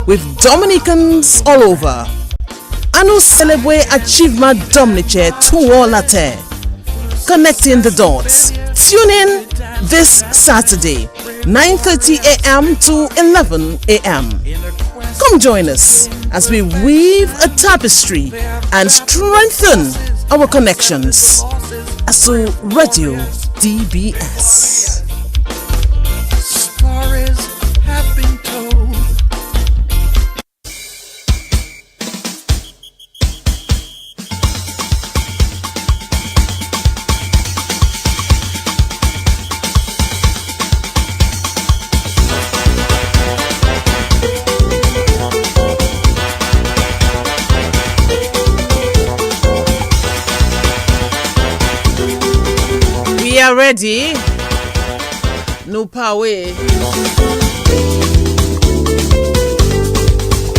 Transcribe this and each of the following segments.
with Dominicans all over. And who celebrate achievement Dominice to all at connecting the dots. Tune in this Saturday, 9:30 a.m. to 11 a.m. Come join us as we weave a tapestry and strengthen our connections. Asu Radio DBS. Stories have been told. We are ready. No power.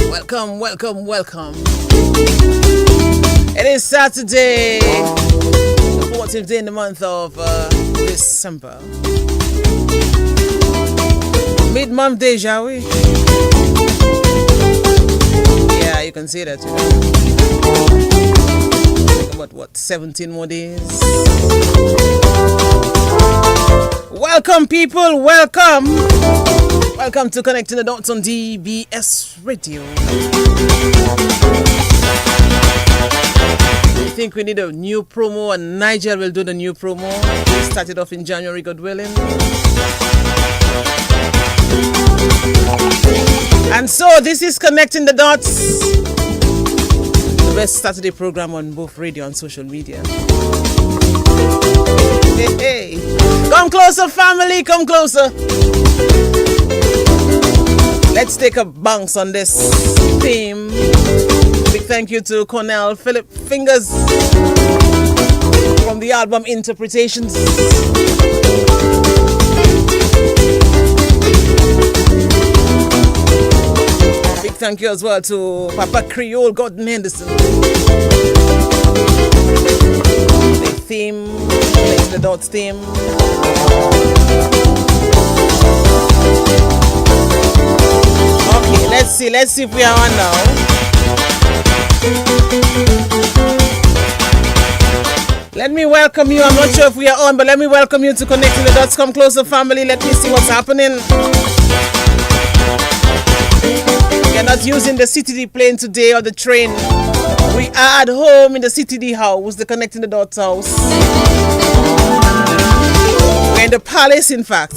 Welcome, welcome, welcome. It is Saturday, the 14th day in the month of December. Mid-month day, shall we? Yeah, you can say that. What, 17 more days? Welcome, people. Welcome. Welcome to Connecting the Dots on DBS Radio. I think we need a new promo, and Nigel will do the new promo. We started off in January, God willing. And so this is Connecting the Dots, the best Saturday program on both radio and social media. Hey. Come closer, family, come closer. Let's take a bounce on this theme. Big thank you to Cornell Philip Fingers from the album Interpretations. Big thank you as well to Papa Creole Gordon Henderson. The theme, the Dots theme. Okay, let's see if we are on now. Let me welcome you. I'm not sure if we are on, but let me welcome you to Connecting the Dots. Come closer, family. Let me see what's happening. We're not using the CTD plane today or the train. We are at home in the CTD house, the Connecting the Dots house. We're in the palace, in fact.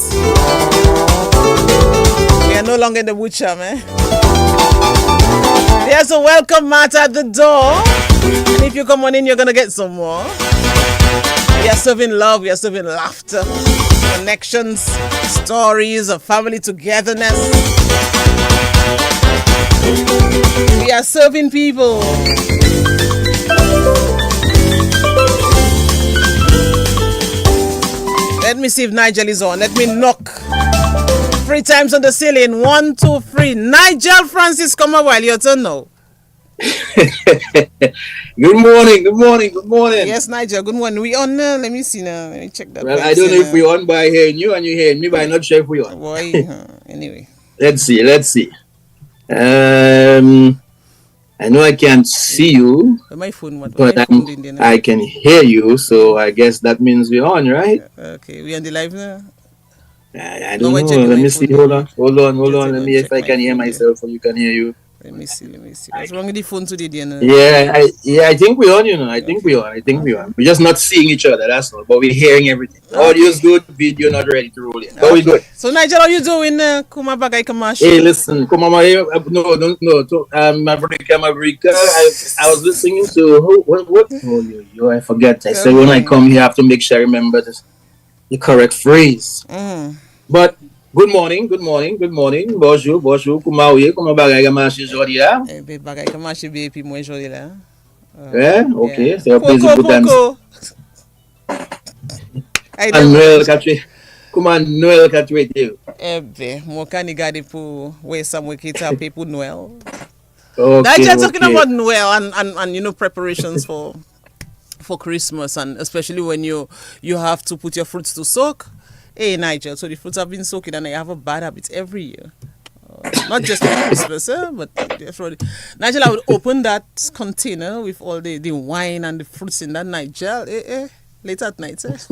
We are no longer in the woodshop, man. There's a welcome mat at the door. And if you come on in, you're going to get some more. We are serving love. We are serving laughter, connections, stories of family togetherness. We are serving people. Let me see if Nigel is on. Let me knock 3 times on the ceiling. 1, 2, 3. Nigel Francis, come on while your turn now. Good morning. Yes, Nigel, good morning. We on now? Let me see now. Let me check that. Well, I don't know if we on by hearing you and you hearing me, but I'm not sure if we on. Boy, anyway. Let's see. I know I can't see you, but I can hear you, so I guess that means we're on, right? Okay, we on the live now? I don't know. Let me see. Hold on. Let me see if I can hear myself or you can hear you. Let me see. What's wrong with the phone today, Diana? I think we're on, I think we're on. We're just not seeing each other, that's all. But we're hearing everything. Okay. Audio's good, video not ready to roll in. But we're good. So, Nigel, how you doing? Kuma bagay kamashi? Hey, listen. No. Maverick. I was listening to what? Oh, I forget. I said when I come here, I have to make sure I remember the correct phrase. But good morning. Bonjour. Comment bagay kamashi jodi la? Bagay kamashi BP moi jodi la. Yeah, okay. C'est un plaisir pour vous. Comment Noël qu'a traité? Mon canigade pour where somewhere qui tape pour Noël. Okay. That's talking about Noël and preparations for Christmas, and especially when you have to put your fruits to soak. Hey Nigel, so the fruits have been soaking and I have a bad habit every year. Not just for Christmas, but Nigel, I would open that container with all the wine and the fruits in that, Nigel. Late at night, It's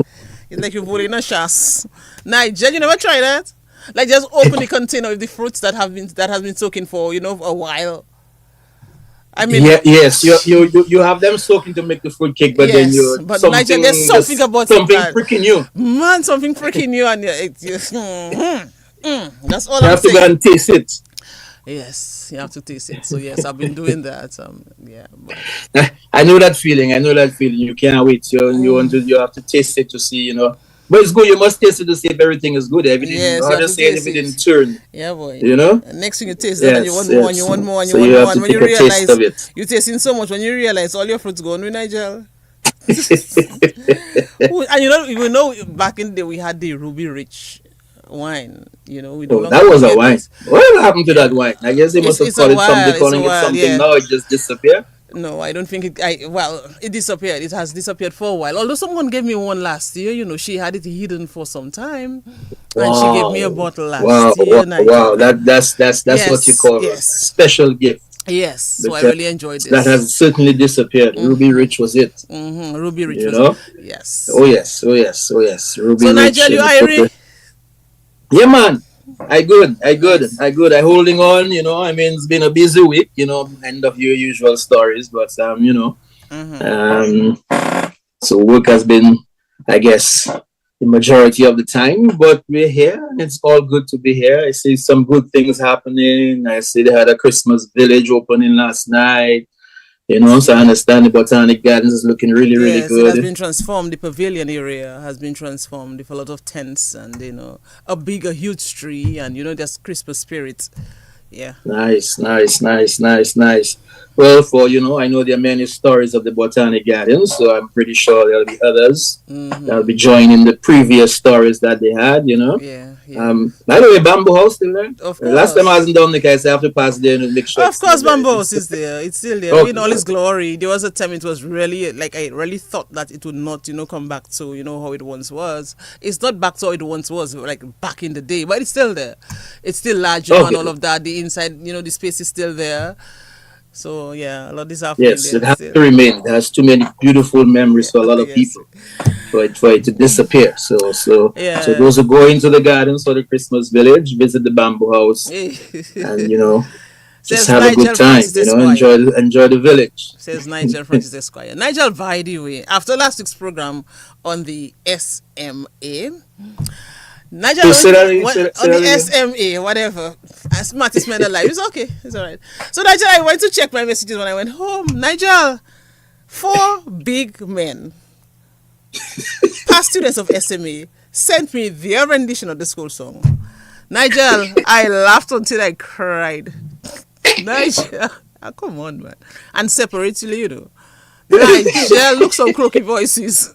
like you're holding a chas. Nigel, you never try that? Like just open the container with the fruits that has been soaking for a while. I mean, yes, you have them soaking to make the fruit cake, but then Nigel, there's something about something freaking new. Man, something freaking new, and that's all you I'm have saying. to go and taste it. Yes, you have to taste it. So yes, I've been doing that. I know that feeling. You can't wait. You have to taste it to see. But it's good. You must taste it to see if everything is good. Everything. Yes, you just saying if it didn't turn. Yeah, boy. And next thing you taste that, and you want more, and you want more, and you so want you more. have And to when you take a taste realize of it. you're tasting so much, when you realize all your fruits gone with Nigel. And you know, back in the day we had the Ruby Rich wine. We that was a wine. What happened to that wine? I guess they must have called it something. Calling it something. Yeah. Now it just disappeared. No, I don't think it. It disappeared. It has disappeared for a while. Although someone gave me one last year. She had it hidden for some time, and she gave me a bottle last year. Wow! That's what you call a special gift. Yes, so I really enjoyed this. That has certainly disappeared. Ruby Rich was it. Ruby Rich. Yes. Oh yes. Ruby so Rich. Nigel, you Irish? Yeah, man. I good. I holding on. I mean, it's been a busy week. End of your usual stories, but so work has been, I guess, the majority of the time. But we're here, and it's all good to be here. I see some good things happening. I see they had a Christmas village opening last night. So I understand the Botanic Gardens is looking really, really good. It has been transformed. The pavilion area has been transformed with a lot of tents and, a huge tree and, just Christmas spirit. Yeah. Nice. Well, I know there are many stories of the Botanic Gardens, so I'm pretty sure there'll be others that'll be joining the previous stories that they had, Yeah. By the way, Bamboo House still there? Of course. Last time I was in Dominica, I said I have to pass there and make sure. Of course, Bamboo House is there. It's still there in all its glory. There was a time it was really, I really thought that it would not, come back to, how it once was. It's not back to how it once was, like back in the day, but it's still there. It's still larger and all of that. The inside, the space is still there. So yeah, a lot of this happening. Yes, it has to remain. It has too many beautiful memories for a lot of people for it to disappear. So those who go into the gardens for the Christmas village, visit the Bamboo House, and just have a good time. Enjoy the village. Says Nigel Francis Esquire. Nigel, by the way, after last week's program on the SMA. Nigel, on the SMA, whatever. Smartest man alive. It's okay. It's all right. So, Nigel, I went to check my messages when I went home. Nigel, 4 big men, past students of SMA, sent me their rendition of the school song. Nigel, I laughed until I cried. Nigel, come on, man. And separately, Nigel, look some croaky voices.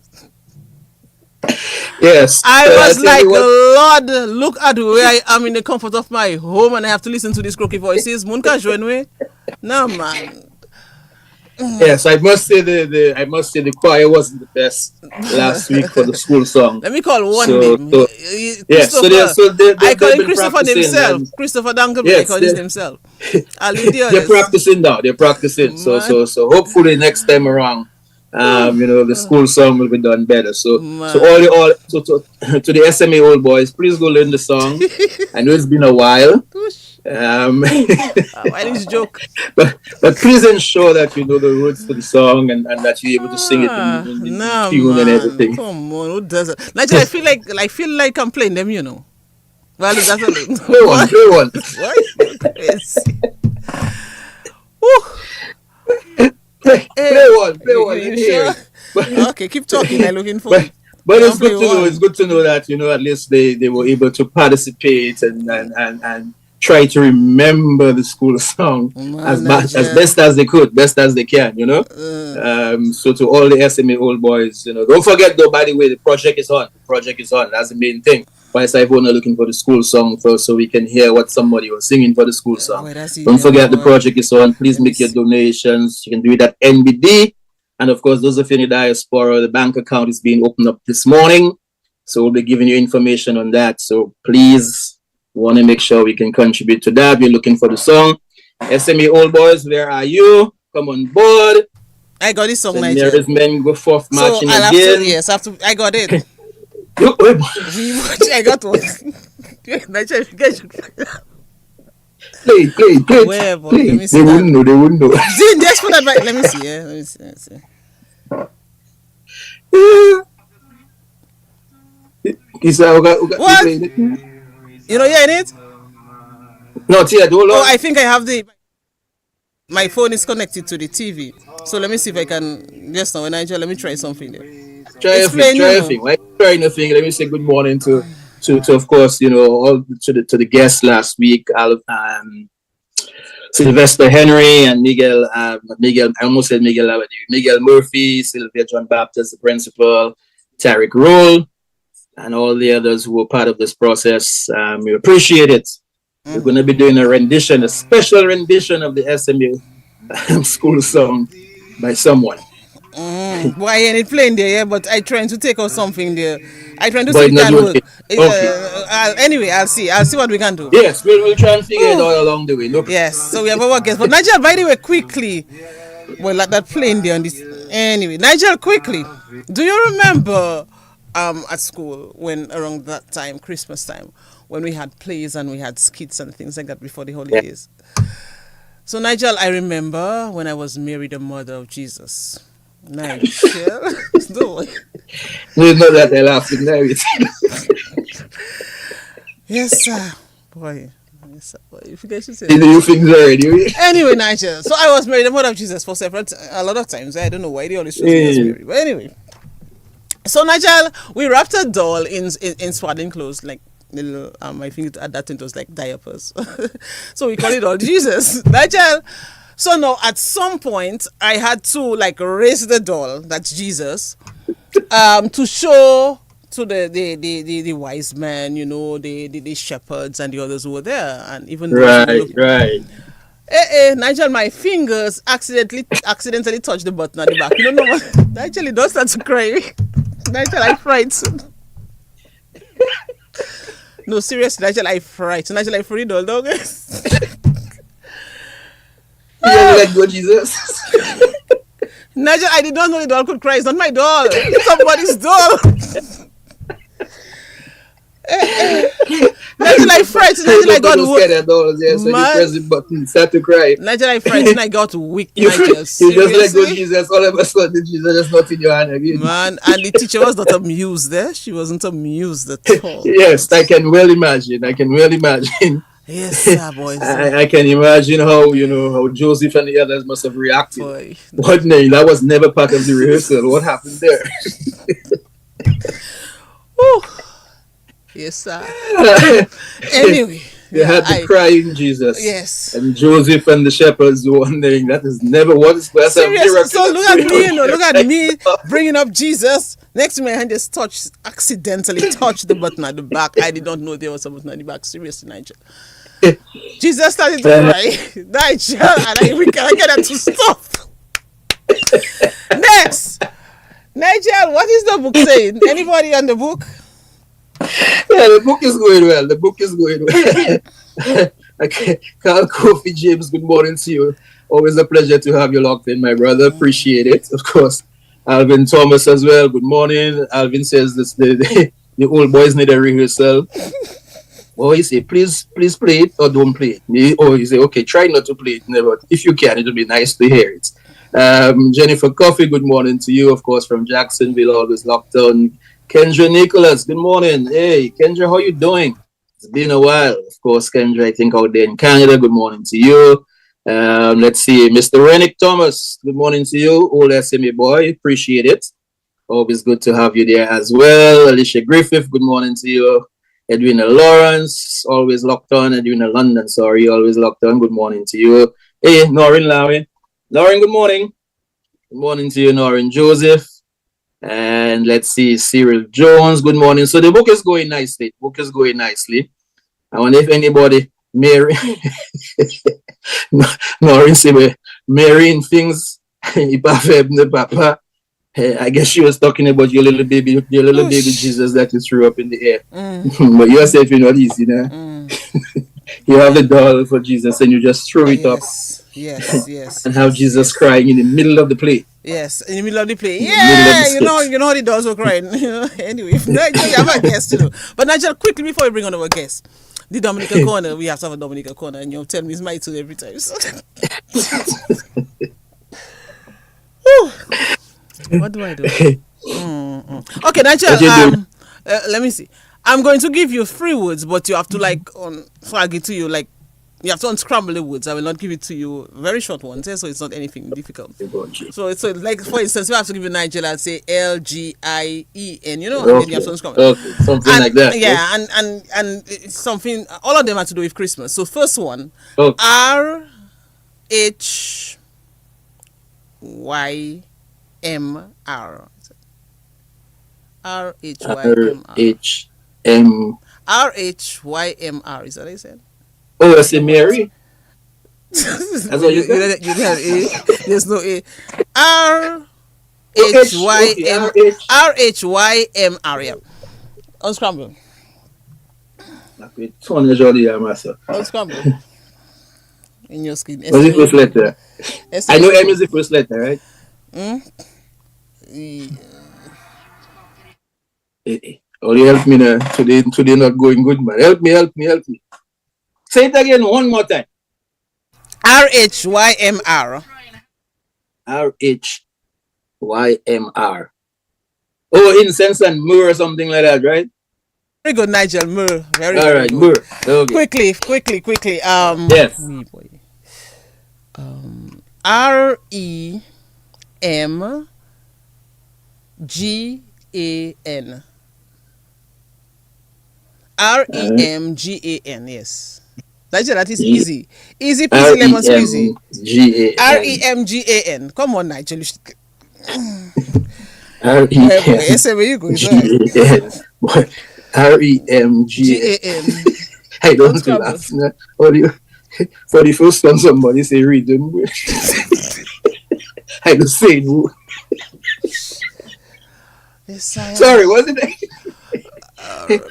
Yes. I was like, Lord, look at where I am in the comfort of my home and I have to listen to these croaky voices. Munka join me? No, man. Yes, I must say the choir wasn't the best last week for the school song. Let me call one name. I call him Christopher himself. Christopher Duncan, I call him himself. They're practicing now. They're practicing. So hopefully next time around, the school song will be done better. So to the SMA old boys, please go learn the song. I know it's been a while. Why this joke? But please ensure that you know the words to the song and that you're able to sing it in tune and everything. Come on, who does it? Nigel, I feel like I'm playing them, Well, that's a play one. Play one. Sure? Okay, keep talking. I'm looking for it. But it's good to know. It's good to know that at least they were able to participate and try to remember the school song as best as they could, best as they can. So to all the SMA old boys, don't forget though. By the way, the project is on. That's the main thing. Why is Ivona looking for the school song first so we can hear what somebody was singing for the school song? Don't forget the project is on. Please make your donations. You can do it at NBD. And of course, those of you in the diaspora, the bank account is being opened up this morning. So we'll be giving you information on that. So please Want to make sure we can contribute to that. We're looking for the song. SME Old Boys, where are you? Come on board. I got this song, Nigel. There is men go forth marching I'll again. I got it. I got one. Nigel, Play. Where, boy? Let me see. They wouldn't know. Zin, just put that back. Let me see. Yeah, let me see. What? You know, yeah, in it? Not yet. Hold on. Oh, I think I have my phone is connected to the TV. So let me see if I can. Just now, Nigel, let me try something there. Try a thing. Like trying a thing. Let me say good morning to of course, all to the guests last week. Sylvester Henry and Miguel. I almost said Miguel. Miguel Murphy, Sylvia John Baptist, the principal, Tariq Roll, and all the others who were part of this process. We appreciate it. We're going to be doing a special rendition of the SMU school song by someone. Why ain't it playing there? Yeah, but I trying to take out something there. I trying to see if it can work. Anyway, I'll see what we can do. Yes, we'll try and figure it out along the way. Look. Yes, so we have our guest. But Nigel, by the way, quickly, like that playing there on this. Anyway, Nigel, quickly, do you remember at school when around that time, Christmas time, when we had plays and we had skits and things like that before the holidays? Yeah. So Nigel, I remember when I was Mary, the mother of Jesus. Nigel, no. You know that I laughed in there. Yes, sir. Boy. Yes, sir. Boy. If you guys should say you think already. Anyway, Nigel. So I was Mary, the mother of Jesus for a lot of times. I don't know why they always chose me as Mary. But anyway. So Nigel, we wrapped a doll in swaddling clothes, like little I think at that time it was like diapers. So we call it all Jesus. Nigel. So now at some point I had to like raise the doll, that's Jesus, to show to the wise men, the shepherds and the others who were there, and even right. Nigel, my fingers accidentally touched the button at the back. You don't know what? Nigel, it does start to cry. Nigel, I frightened. No, seriously, Nigel, I frightened. Nigel, I freed all dog. You let go, Jesus. Nigel, I did not know the doll could cry. It's not my doll. It's somebody's doll. Nigel, I frightened. Nigel, I got weak. So you press the button, start to cry. Nigel, I frightened. I got weak. Nigel, you just let go, Jesus. All of a sudden, Jesus is not in your hand again. Man, and the teacher was not amused there. She wasn't amused at all. Yes, I can well imagine. Yes, sir, boys. I can imagine how Joseph and the others must have reacted. Boy. What name? That was never part of the rehearsal. What happened there? Yes, sir. Anyway. They had the crying Jesus. Yes. And Joseph and the shepherds wondering that is never what is supposed to be. So look at me bringing up Jesus. Next to my hand just accidentally touched the button at the back. I did not know there was a button at the back. Seriously, Nigel. Jesus started to cry. Nigel, and we can't get that to stop. Next. Nigel, what is the book saying? Anybody on the book? Yeah, the book is going well. Okay. Carl Kofi James, good morning to you. Always a pleasure to have you locked in, my brother. Appreciate it. Of course. Alvin Thomas as well. Good morning. Alvin says this, the old boys need a rehearsal. Oh, you say, please play it or don't play it. Or you say, okay, try not to play it. Never. If you can, it'll be nice to hear it. Jennifer Coffey, good morning to you, of course, from Jacksonville, always locked on. Kendra Nicholas, good morning. Hey, Kendra, how you doing? It's been a while. Of course, Kendra, I think out there in Canada, good morning to you. Let's see, Mr. Rennick Thomas, good morning to you. Old SMA boy, appreciate it. Always good to have you there as well. Alicia Griffith, good morning to you. Edwina Lawrence, always locked on. Edwina London, sorry, always locked on. Good morning to you. Hey, Norrin Lowy. Norrin, good morning. Good morning to you, Norrin Joseph. And let's see, Cyril Jones, good morning. So the book is going nicely. I wonder if anybody, Mary, Norrin say, Mary things, Papa. I guess she was talking about your little baby Jesus that you threw up in the air. But yourself, you're not easy, nah? You have the doll for Jesus and you just throw it up Yes. and have Jesus crying in the middle of the play. Yes, in the middle of the play. In the middle of the You know how the dolls were crying. Anyway, Nigel, you have a guest to do. But Nigel, quickly before we bring on our guest, the Dominica corner, we have to have a Dominica corner, and you tell me it's my tune every time. So. What do I do? Okay, Nigel. Let me see. I'm going to give you 3 words, but you have to flag it to you. Like you have to unscramble the words. I will not give it to you very short ones, so it's not anything difficult. So like for instance, if I have to give you Nigel, I'd say LGIEN. You know, and then you have to unscramble. Okay, something like that. Yeah, and it's something. All of them have to do with Christmas. So first one, RHYMR. RHYMR. Is that what I said? Oh, I say Mary. That's what you said. You have A. There's no A. RHYMR. Yeah. Unscramble. Unscramble. In your screen. What's the first letter? I know M is the first letter, right? Oh, you help me now. Today not going good, man. Help me. Say it again one more time. RHYMR. RHYMR. Oh, incense and myrrh or something like that, right? Very good, Nigel. Myrrh. Very all right, good. Myrrh. Okay. Quickly. Yes. REMGAN. REMGAN. Yes. Nigel, that is easy. Easy peasy lemon squeezy. REMGAN. Come on, Nigel. REMGAN. I don't laugh. For the first time somebody say read them. I just say no. Sorry, wasn't it? REM.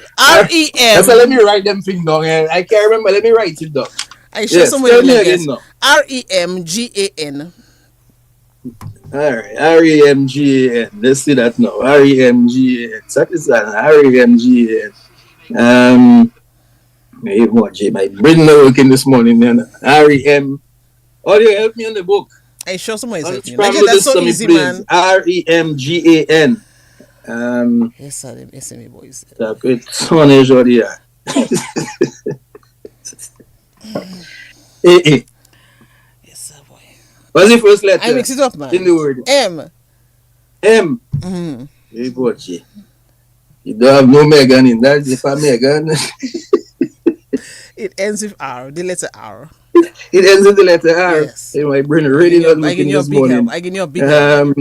That's why let me write them thing down. I can't remember. Let me write it down. I show someone again now. REMGAN. Alright, REMGAN. Let's see that now. REMGAN. What is that? REMGAN. My brain not working this morning, man. REM. Oh, you help me on the book. I show someone is helping. That's so easy, man. REMGAN. Yes, sir. Them SME boys. It's one is already. Yes, sir, boy. What's the first letter? I mix it up, man. In the word. M. Hey, boy, you don't have no Megan in that. If I'm Megan. It ends with R. The letter R. It ends with the letter R. Yes. Hey, my brain really not looking this morning. I give you a big help.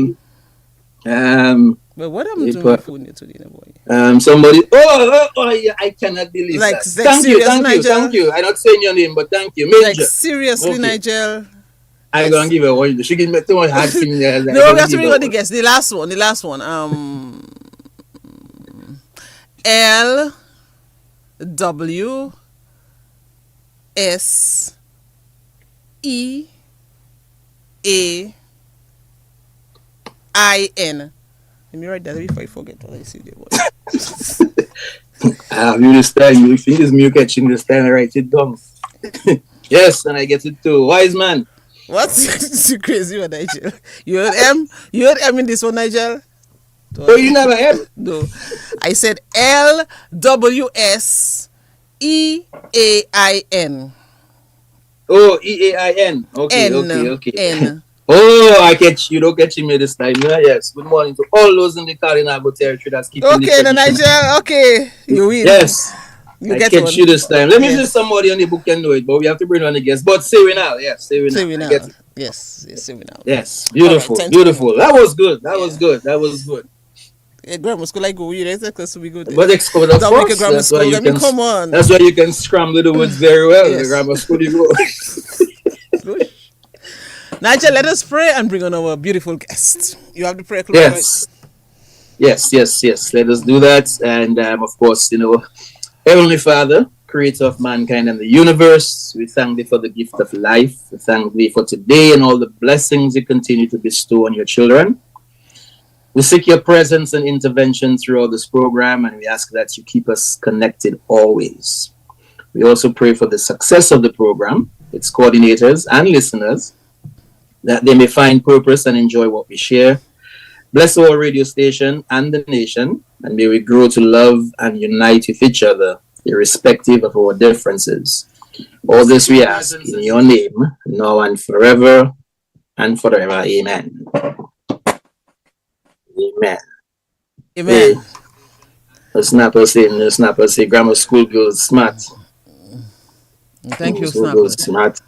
But what happened to my phone today, boy? Somebody. Oh, yeah, I cannot believe like, that. Thank you. I'm not saying your name, but thank you. Major. Like, seriously, okay. Nigel. I'm going to give her one. She give me too much hard thing there. No, we have to bring on the guess. The last one. LWSEAIN. Let me write that before I forget what I see there. You this time. You think it's me catching this time? I write it down. Yes, and I get it too. Wise man. What's crazy one, Nigel? You heard M? You heard M in this one, Nigel? Oh, you never M? No. I said LWSEAIN. Oh, EAIN. Okay, okay. N. Oh, I catch you. Don't catch me this time. Yes. Good morning to all those in the Carinago territory that's keeping okay, the Nigel. Okay. You win. Yes. You I get catch one. you this time. Let me see somebody on the book can do it, but we have to bring on the guest. But say we now. Yes, say we now. Say we now. Yes, say we now. Yes. Beautiful. Right, beautiful. That was good. That was good. Grammar school, I go. You expect to be good. But explode, of course. Grammar school. Come on. That's why you can scramble the words very well. Yes. The grammar school you go. Good. Nigel, let us pray and bring on our beautiful guest. You have the prayer close. Yes. Yes. Let us do that. And of course, Heavenly Father, creator of mankind and the universe. We thank thee for the gift of life. We thank thee for today and all the blessings you continue to bestow on your children. We seek your presence and intervention throughout this program, and we ask that you keep us connected always. We also pray for the success of the program, its coordinators and listeners, that they may find purpose and enjoy what we share. Bless our radio station and the nation, and may we grow to love and unite with each other, irrespective of our differences. All this we ask in your name, now and forever and forever. Amen. Amen. Amen. The snapper say, grammar school girls smart. Thank you, School Snapper. girls smart.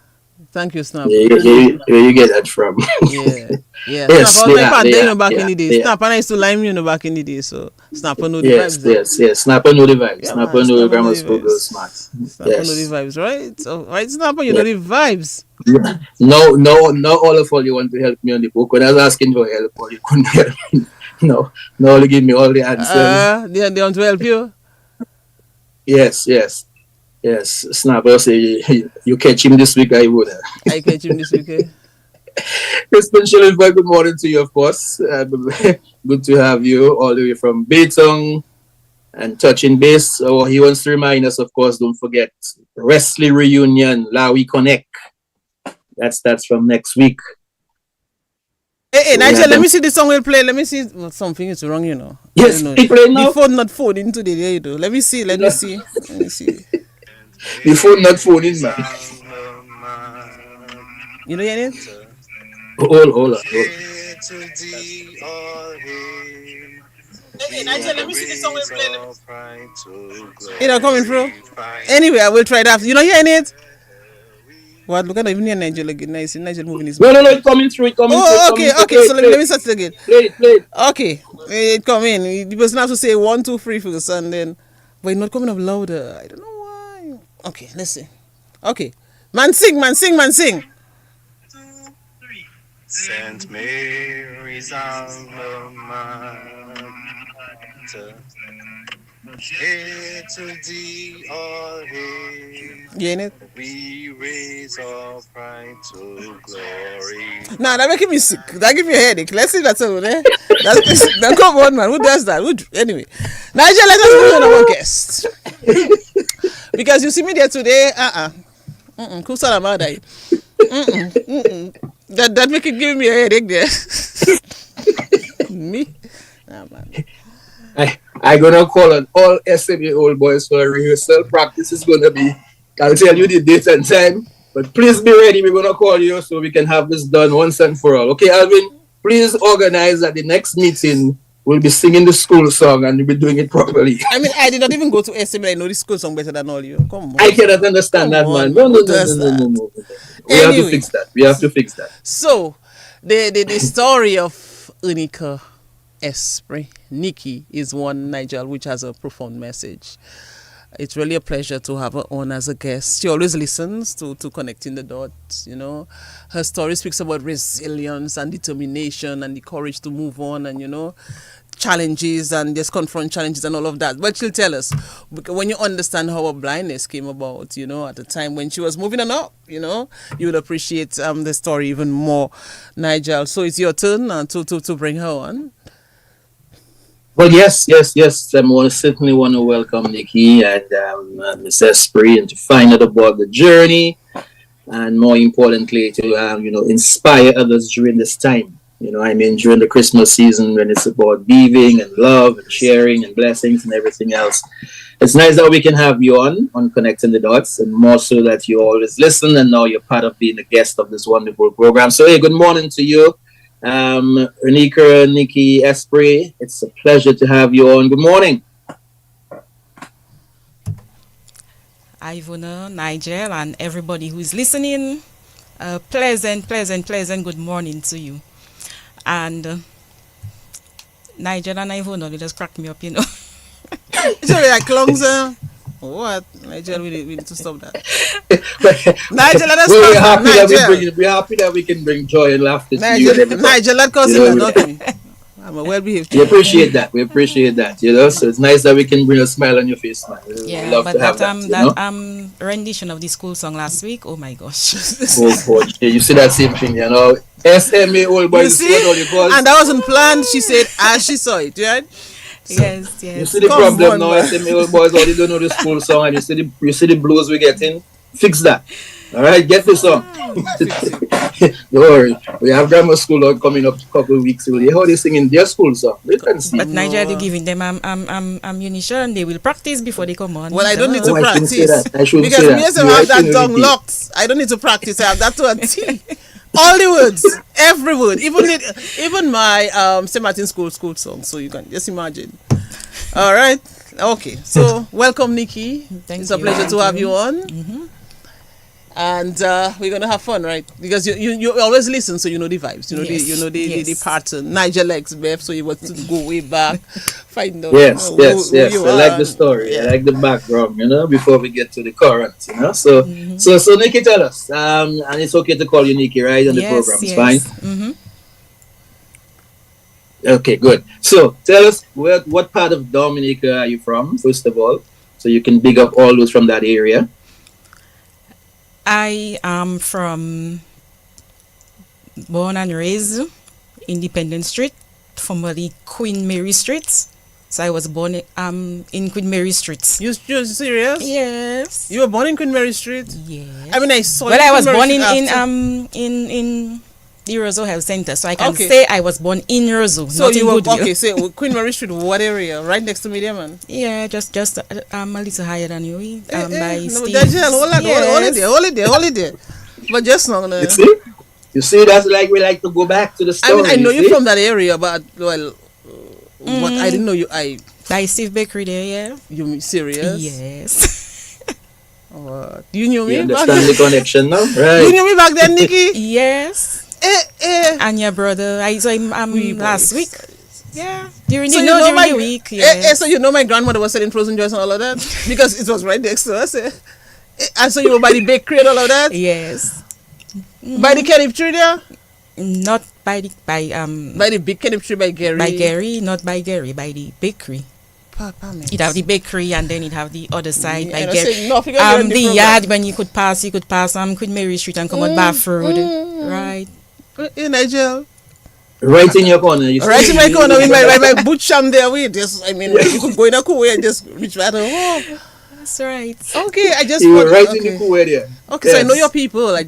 Thank you, Snapper. Where you get that from? Yeah. Yes, Snapper was my partner back yeah, in the day. yeah. Snapper and I used to lime back in the day, so Snapper know the vibes. Yes. Snapper know the vibes. Yeah, Snapper man, know the Snapper grammar know the school vibes. girls smart. Snapper know the vibes, right? So, right, Snapper, you Yeah. know the vibes. No, all of all you want to help me on the book. When I was asking for help, all you couldn't help me. No, only give me all the answers. They want to help you? Yes. Snapper say you catch him this week, I would. I catch him this week, eh? Kristen Shillenberg, good morning to you, of course. Good to have you all the way from Beitong and touching base. So he wants to remind us, of course, don't forget Wrestling Reunion, Lawi Connect. That's from next week. Hey, Nigel, let me see the song we'll play. Let me see. Well, something is wrong, you know. Yes, he playing now. The phone not phoning today, you know. Let me see. The phone not phoning, man. You know it? Hold on. Hey, Nigel, let me see the song we'll play. You know, coming through. Anyway, I will try that. You know hearing it? What? Look at even here, Nigel again. Nice. Nigel moving his. No, it's coming through. Okay. So let me start it again. Play it. Okay, it come in. The person have to say 1, 2, 3 first, and then, but it's not coming up louder. I don't know why. Okay, let's see. Okay, man, sing. Saint Mary's alma mater, hail to thee all hail. You in it? We raise our pride to glory. Nah, that making me sick. That give me a headache. Let's see that's all there. That's come on, man. Who does that? Anyway, Nigel, let us move on our guest. Because you see me there today. Kusalamada. That make it give me a headache there. Me? Nah, man. I gonna call on all SMA old boys for a rehearsal. Practice is gonna be. I'll tell you the date and time, but please be ready. We're gonna call you so we can have this done once and for all. Okay, Alvin, please organize that the next meeting we'll be singing the school song and we'll be doing it properly. I mean, I did not even go to SMA. I know the school song better than all you. Come on. I cannot understand that, man. No. Anyway. We have to fix that. So, the story of Earnica Esprit, Nikki, is one, Nigel, which has a profound message. It's really a pleasure to have her on as a guest. She always listens to Connecting the Dots, you know. Her story speaks about resilience and determination and the courage to move on and, you know, challenges and just confront challenges and all of that. But she'll tell us, when you understand how her blindness came about, you know, at the time when she was moving on up, you know, you would appreciate the story even more, Nigel. So it's your turn to bring her on. Well, yes. I certainly want to welcome Nikki and Miss Esprit and to find out about the journey and more importantly to, inspire others during this time. You know, I mean, during the Christmas season when it's about giving and love and sharing and blessings and everything else. It's nice that we can have you on Connecting the Dots and more so that you always listen and now you're part of being a guest of this wonderful program. So, hey, good morning to you. Earnica, Nikki Esprit, it's a pleasure to have you on. Good morning. Ivona, Nigel, and everybody who is listening, pleasant good morning to you. And Nigel and Ivona, they just crack me up, you know. So like clowns, what? Nigel, we need to stop that. Nigel, let us we're happy that we can bring joy and laughter to you. Nigel, let us not me. I'm a well-behaved We child. appreciate that. We appreciate that. You know, so it's nice that we can bring a smile on your face, man. We Yeah, love but to have that that. You know. rendition of the school song last week, oh my gosh. Oh God, yeah, you see that same thing, you know. SMA old You boys, what all you see? call. And that wasn't planned, she said, as she saw it, right? Yes, You yes. see the Come problem on, now, man. SMA old boys already don't know the school song, and you see the blues we're getting. Fix that. All right, get the song. Don't worry, we have grammar school out coming up a couple of weeks. We'll hear how they sing in their school song. We can see. But Nigeria, you giving them ammunition. They will practice before they come on. Well, I don't need to Oh, I shouldn't say practice. that. I shouldn't Because say me that. as I You're have right, that you know, tongue Ricky. locked. I don't need to practice. I have that to a T. All the words, every word, even my St. Martin school song. So you can just imagine. All right. Okay. So welcome, Nikki. Thank It's a you. pleasure Thank to have you. you on. And we're gonna have fun, right? Because you always listen, so you know the vibes. You know Yes, the yes. pattern. Nigel likes Beth, so you want to go way back, find out. Yes, who yes. you I like are. the story. Yeah. I like the background, you know, before we get to the current, you know. So, so Nikki, tell us. And it's okay to call you Nikki, right? On the program, it's fine. Okay, good. So, tell us what part of Dominica are you from, first of all, so you can big up all those from that area. I am from born and raised Independence Street, formerly Queen Mary Street. So I was born in Queen Mary Street. You're serious? Yes. You were born in Queen Mary Street? Yes. I mean, I saw Well, you I in was Queen born Mary Street in the Roseau Health Center, so I can Okay. say I was born in Roseau, So not you in were Woodville. okay. So Queen Mary Street, what area? Right next to Media Man. Yeah, just a little higher than you. By No, Steve. Daniel, hold Yes. it there. But just now, You see? You see, that's like we like to go back to the I story. mean, I know you you see? from that area, but well, but I didn't know you. By Steve Bakery there, yeah. You serious? Yes. What? You knew me You back understand then? the connection now? You Right. knew me back then, Nikki? Yes. And your brother, I saw him We last boys. week. Yeah. During So the, you know during my the week. Yes. so you know my grandmother was selling frozen joys and all of that because it was right next to us. And so you were by the bakery and all of that. Yes. By the Kenneth tree there. Not by the By the big Kenneth tree by Gary. by Gary, not by Gary, by the bakery. Papa, man. It have the bakery and then it have the other side by I don't Gary. say nothing about The program. yard when you could pass Queen Mary Street and come out Bath Road. Right. In Nigel. Right in your corner. You see? Right in my corner with my boot sham there with just I mean you could go in a cool way and just reach right home. That's right. Okay, I just You were thought- right okay. in the cool area. Okay, so I know Yes. your people. I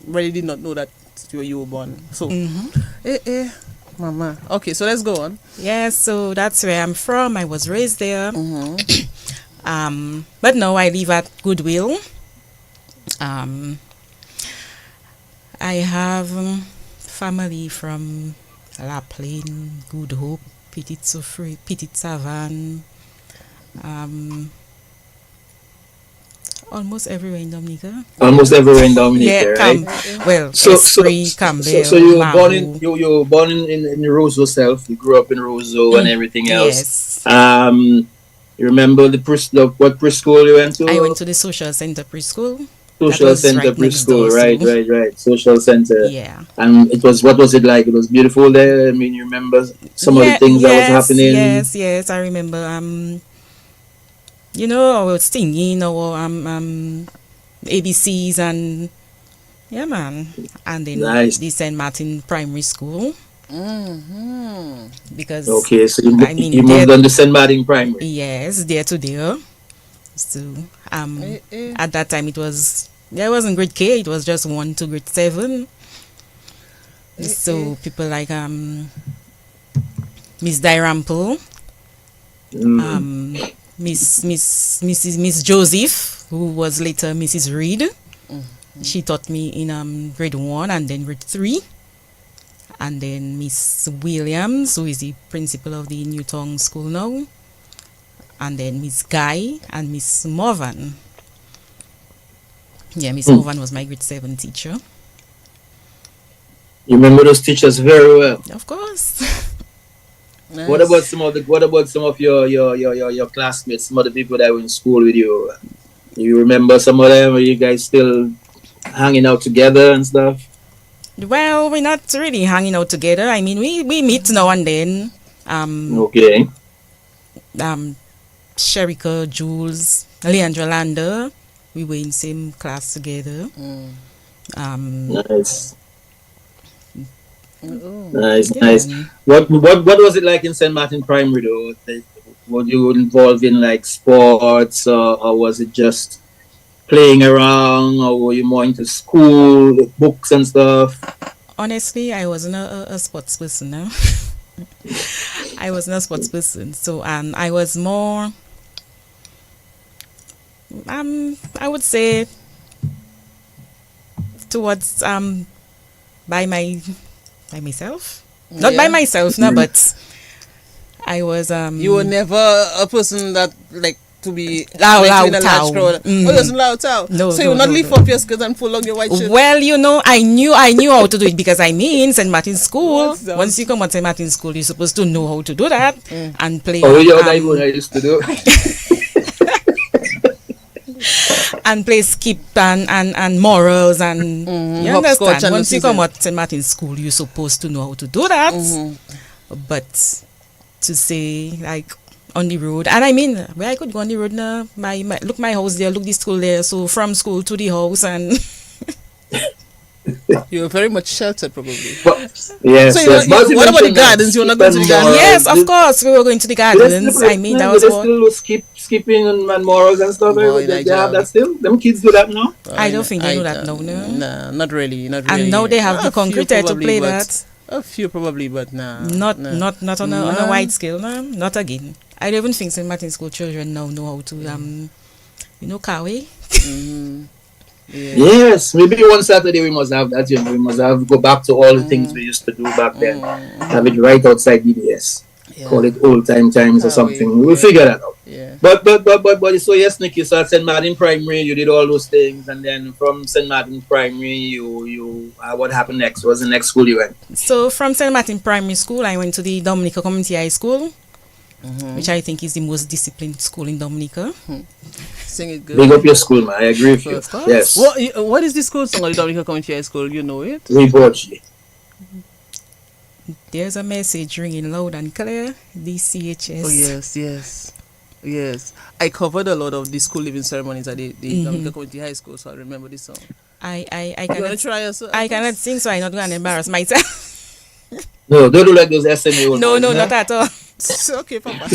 really did not know that you were born. So mama. Okay, so let's go on. Yes, so that's where I'm from. I was raised there. But no, I live at Goodwill. I have family from La Plaine, Good Hope, Petit Soufri, Petit Savan, almost everywhere in Dominica. Almost everywhere in Dominica, Yeah, right? well, So, Esprit, Campbell, so you were born in Mahu. you were born in Roseau self. You grew up in Roseau and everything else. Yes. You remember what preschool you went to? I went to the social center preschool. Social was center right next preschool, door, right, so- right. Social center. Yeah. And what was it like? It was beautiful there. I mean, you remember some of the things that was happening. Yes, I remember. I was singing our ABCs and yeah, man. And then Nice. the St. Martin Primary School because Okay, so you, I mean, you moved on to St. Martin Primary. yes, there to there. So at that time it wasn't grade K, it was just 1 to grade 7. So people like Miss Dyrample, Miss Joseph, who was later Mrs. Reed. She taught me in grade 1 and then grade 3. And then Miss Williams, who is the principal of the Newtown School now. And then Miss Guy and Miss Morvan. Yeah, Miss Morvan was my grade 7 teacher. You remember those teachers very well. Of course. Nice. What about some of your classmates, some of the people that were in school with you? You remember some of them? Are you guys still hanging out together and stuff? Well, we're not really hanging out together. I mean, we meet now and then. Okay. Sherika, Jules, Leandra Lander, we were in same class together. Nice. Oh. Nice, Yeah. nice. What was it like in St. Martin Primary though? Were you involved in like sports, or was it just playing around, or were you more into school, books and stuff? Honestly, I wasn't a sports person. No? I wasn't a sports person. So I was more, I would say, towards by myself. Not by myself, no, but I was You were never a person that like to be Loud in a large town. crowd. Oh, you wasn't loud out. No, so you no, would not no, lift no. up your skirt and pull on your white shirt. Well, I knew how to do it because I mean St. Martin's School. What's that? Once you come at St. Martin's School, you're supposed to know how to do that and play. Oh, yeah, that what I used to do. And play skip and morals and you Hopscotch understand. and Once you the come at St. Martin's School, you're supposed to know how to do that. But to say like on the road, and I mean where I could go on the road now, my look my house there, look the school there, so from school to the house and You were very much sheltered, probably. But, yes, So yes. what about the gardens? You were not going to the gardens? yes, of course we were going to the gardens. I mean that was what still skipping and morals and stuff. Boy, They Nigel. have that still. Them kids do that now. I don't think they do that now, no. Nah, not really. And now they have the concrete there to play that. A few probably, but nah. Not nah. on a wide scale, no. Not again. I don't even think St. Martin's School children now know how to Kawe. Yeah. Yes, maybe one Saturday we must have that. We must have go back to all the things we used to do back then. Have it right outside DBS. Yeah. Call it old times or something. We'll yeah. figure that out. Yeah. But so yes, Nicky. So at St. Martin Primary, you did all those things, and then from St. Martin Primary, you what happened next? What was the next school you went? So from St. Martin Primary School, I went to the Dominica Community High School, which I think is the most disciplined school in Dominica. Sing it good. Big up your school, man. I agree with you. Of course. Yes. What is the school song of the Dominica Community High School? You know it? Rebochi. There's a message ringing loud and clear. DCHS. Oh yes. I covered a lot of the school living ceremonies at the Dominica Community High School, so I remember this song. I You wanna cannot try yourself? I cannot sing, so I'm not going to embarrass myself. No, don't do like those SMA ones. No, not at all. Okay, Papa.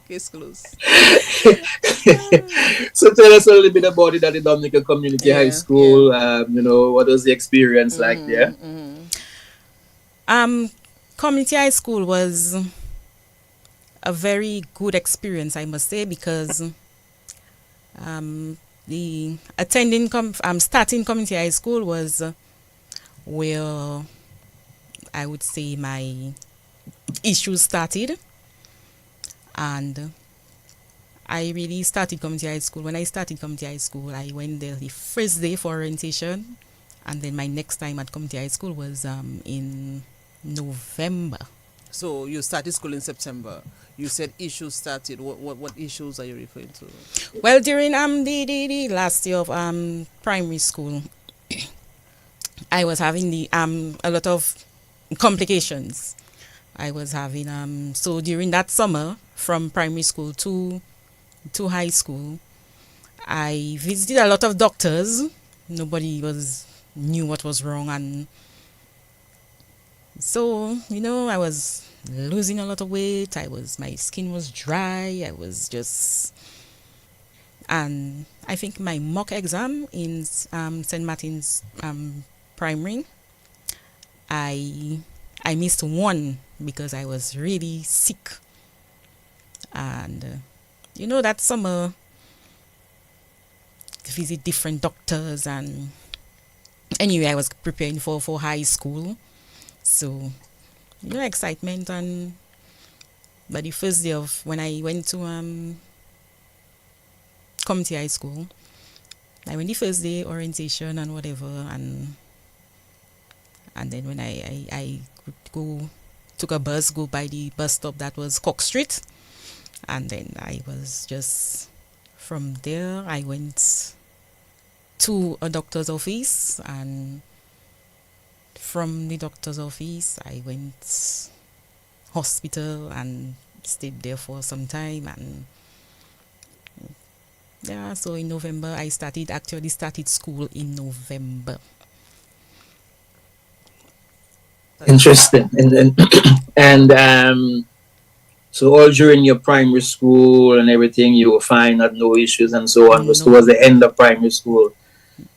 Case closed. So tell us a little bit about it at the Dominica Community High School. What was the experience like there? Community high school was a very good experience, I must say, because the starting community high school was where I would say my issues started, and I really started community high school. When I started community high school, I went there the first day for orientation, and then my next time at community high school was in November. So you started school in September. You said issues started. What issues are you referring to? Well, during the last year of primary school, I was having a lot of complications. I was having so during that summer from primary school to high school, I visited a lot of doctors. Nobody knew what was wrong, and so I was losing a lot of weight. My skin was dry. I was just, and I think my mock exam in St. Martin's Primary, I missed one because I was really sick. And that summer, to visit different doctors, and anyway, I was preparing for high school. So, excitement. And by the first day of when I went to community high school, I went the first day orientation and whatever, and then when I took a bus, go by the bus stop that was Cock Street, and then I was just from there I went to a doctor's office, and from the doctor's office, I went hospital and stayed there for some time, and yeah, so in November I started school in November. Interesting. And so all during your primary school and everything, you were fine, had no issues and so on. But No. towards the end of primary school,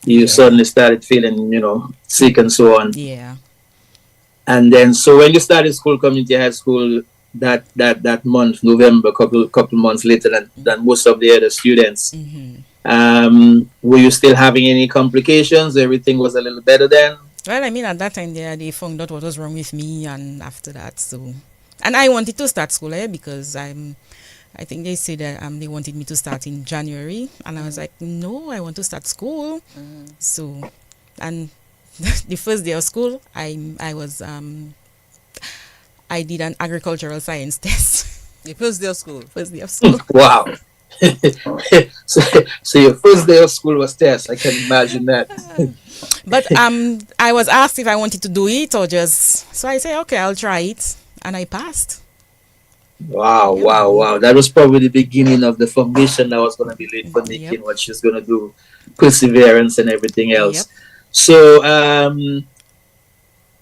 you suddenly started feeling, sick and so on. Yeah. And then, so when you started school, community high school, that month, November, couple months later than most of the other students, were you still having any complications? Everything was a little better then? Well, I mean, at that time, they found out what was wrong with me, and after that, so... And I wanted to start school because I think they said that they wanted me to start in January, and I was like, no, I want to start school. So, and the first day of school, I did an agricultural science test. The first day of school. First day of school. Wow. so your first day of school was test. I can imagine that. But I was asked if I wanted to do it or just... So I said, okay, I'll try it. And I passed. Wow. That was probably the beginning of the foundation that was going to be laid for Nikki and what she's going to do. Perseverance and everything else. So,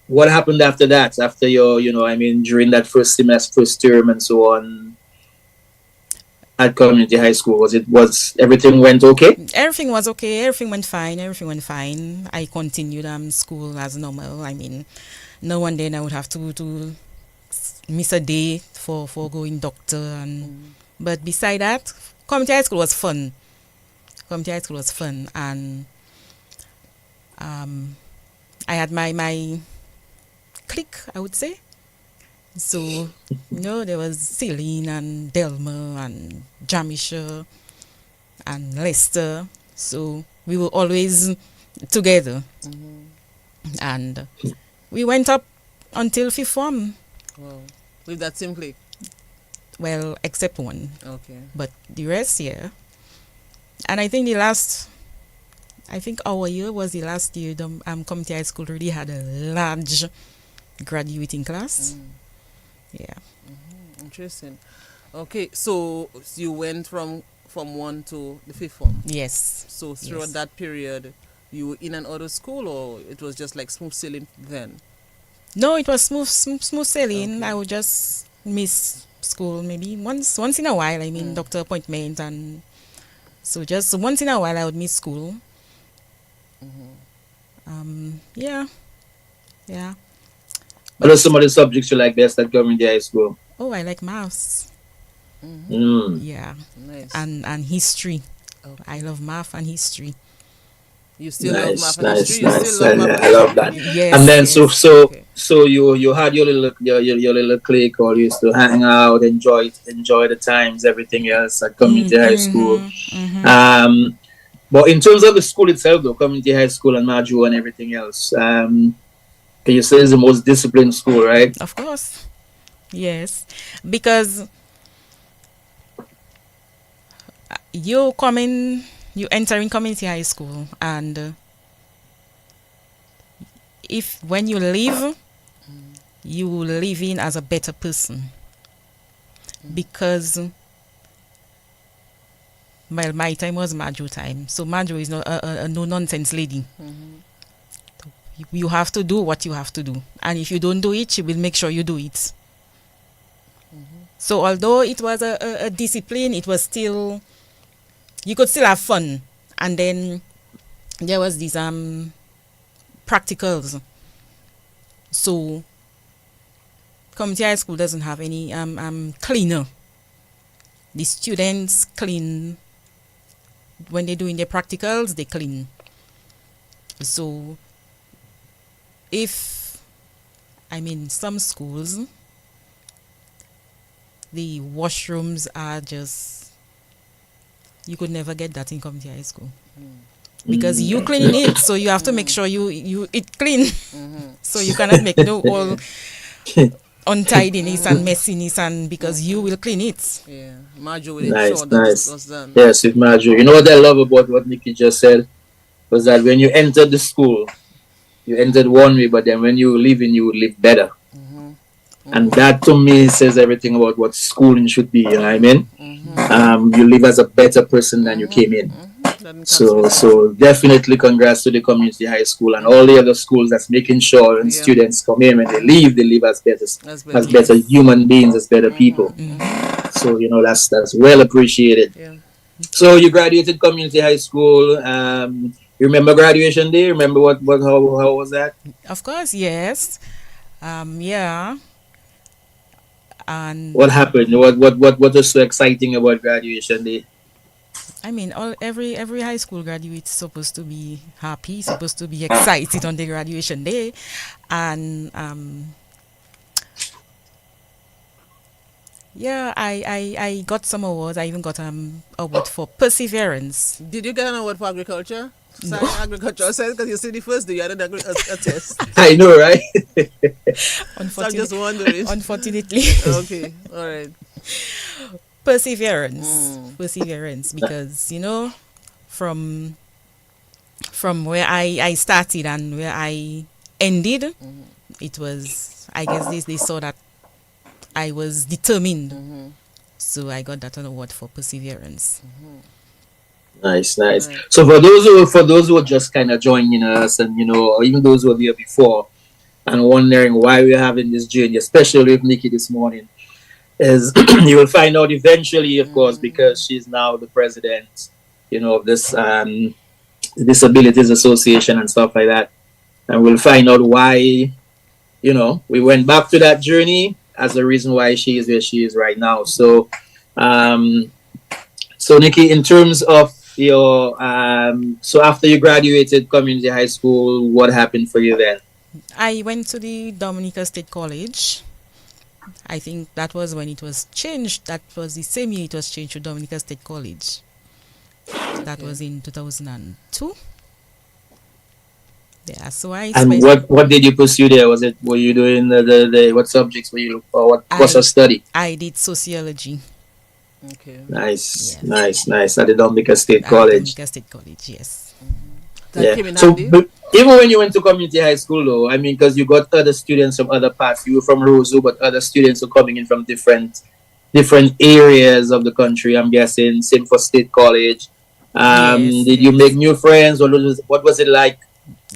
what happened after that? After your, during that first semester, first term and so on at community high school, was everything went okay? Everything was okay. Everything went fine. I continued school as normal. I mean, now and then I would have to miss a day for going doctor, and but beside that, community high school was fun. And I had my clique, I would say. So, there was Celine and Delma and Jamisha and Lester. So we were always together. And we went up until fifth form. Wow. With that same clique? Well, except one. Okay. But the rest, yeah. And I think our year was the last year the community high school really had a large graduating class. Yeah. Interesting. Okay, so you went from 1 to the fifth form? Yes. So throughout that period, you were in and out of school, or it was just like smooth sailing then? No, it was smooth sailing. Okay. I would just miss school maybe once in a while. I mean, doctor appointment, and so just once in a while I would miss school. Yeah. What are some of the subjects you like best at community high school? Oh, I like maths. Yeah. Nice. And history. Okay. I love math and history. You still love math and history? Nice. I love that. Yes. And then okay. so you had your little clique, or you used to hang out, enjoy the times, everything else at community high school. But in terms of the school itself, though, community high school and Maju and everything else, can you say it's the most disciplined school, right? Of course. Yes. Because you enter in community high school, and when you leave, you live in as a better person. Because my time was Maju time. So Maju is not a no-nonsense lady. You have to do what you have to do. And if you don't do it, she will make sure you do it. So although it was a discipline, it was still... You could still have fun. And then there was these practicals. So community high school doesn't have any cleaner. The students clean. When they're doing their practicals, they clean. So some schools, the washrooms are just... You could never get that in community high school. Because you cleaning it, so you have to make sure it clean. So you cannot make no all untidiness and messiness, and because you will clean it. Yeah, Marjo will ensure that it was done. Yes, with Marjo. You know what I love about what Nikki just said was that when you entered the school, You entered one way, but then when you live in, you would live better. And that to me says everything about what schooling should be. You know what I mean? You live as a better person than you came in. So definitely congrats to the community high school and all the other schools that's making sure when students come in, when they leave as better human beings, as better people. So that's well appreciated. So you graduated community high school. You remember graduation day? Remember how was that? Of course, yes. Yeah. And what happened? What was so exciting about graduation day? I mean, every high school graduate is supposed to be happy, supposed to be excited on the graduation day, and yeah, I got some awards. I even got award for perseverance. Did you get an award for agriculture? No. Agriculture science, because you see the first day you had a test. I know, right? So I'm just wondering. Unfortunately. Okay, all right. Perseverance, because from where I started and where I ended, it was, I guess they saw that I was determined, so I got that award for perseverance. Nice. So for those who are just kind of joining us, and or even those who were there before and wondering why we're having this journey, especially with Nikki this morning, is you will find out eventually, of course, because she's now the president, of this Disabilities Association and stuff like that, and we'll find out why, we went back to that journey as the reason why she is where she is right now. So, so Nikki, in terms of your so after you graduated community high school, what happened for you then? I went to the Dominica State College. I think that was when it was changed. That was the same year it was changed to Dominica State College. That was in 2002. Yeah, so And what did you pursue there? Were you doing the what subjects were you, or what's your study? I did sociology. Okay. Nice. At the Dominica State College. Dominica State College, yes. So even when you went to community high school, though, I mean, because you got other students from other parts, you were from Roseau, but other students were coming in from different areas of the country. I'm guessing same for State College. Did you make new friends, or what was it like?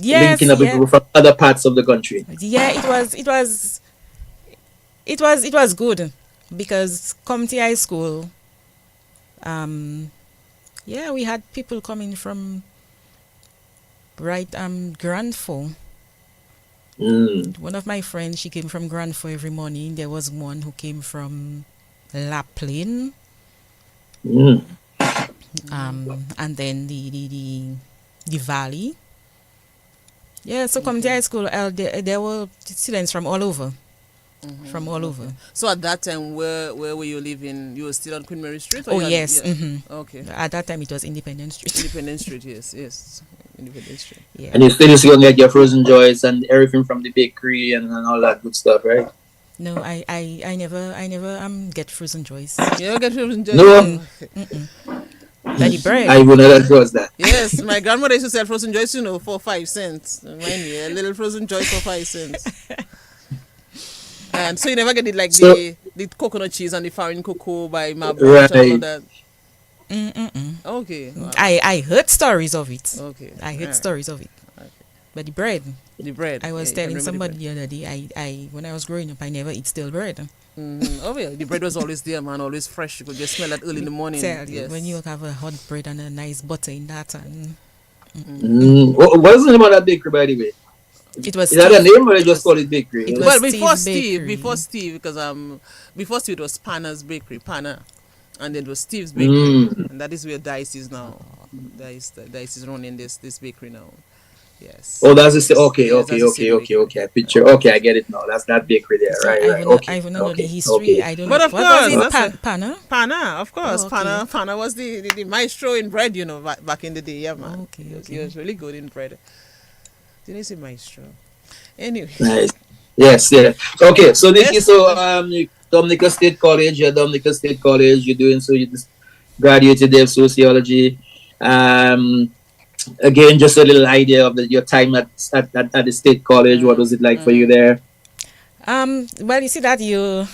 Linking up with people from other parts of the country. Yeah, it was good, because community high school, we had people coming from Grand Fort. One of my friends, she came from Grand Fort every morning. There was one who came from La Plaine. And then the Valley. Yeah, so community high school, there were students from all over. So at that time, where were you living? You were still on Queen Mary Street? Yes. Okay. At that time, it was Independence Street. Independence Street, yes. Independence Street. Yeah. And you still used to get your frozen joys and everything from the bakery and all that good stuff, right? No, I never get frozen joys. You never get frozen joys? No. Daddy bread. I would not trust that. Yes, my grandmother used to sell frozen joys, for 5 cents. Mind me, a little frozen joy for 5 cents. And so you never get the coconut cheese and the foreign cocoa by Marlboro and all of that. Okay. Wow. I heard stories of it. Okay. I heard stories of it. Okay. But the bread. I was telling somebody the other day, I when I was growing up, I never eat stale bread. Oh yeah, the bread was always there, man, always fresh. You could just smell that early in the morning. Yes. When you have a hot bread and a nice butter in that. What is the name of that bakery, by the way? It was. Is that a name, or they just call it bakery? Before Steve, because before Steve it was Panna's Bakery, Panna, and then it was Steve's Bakery, and that is where Dice is now. Dice is running this bakery now. Yes. Oh, that's the okay. I picture. Okay, I get it now. That's that bakery there, So right? Okay. I don't know the history. I don't know. But of what course, was it? Panna? Panna, of course. Oh, okay. Panna was the maestro in bread, back in the day. Yeah, man. Okay. He was really good in bread. Didn't say maestro. Anyway. Nice. Yes. Okay, so Nikki, Dominica State College, you're doing so. You just graduated there sociology. again, just a little idea of your time at the state college. What was it like for you there? Well, you see that year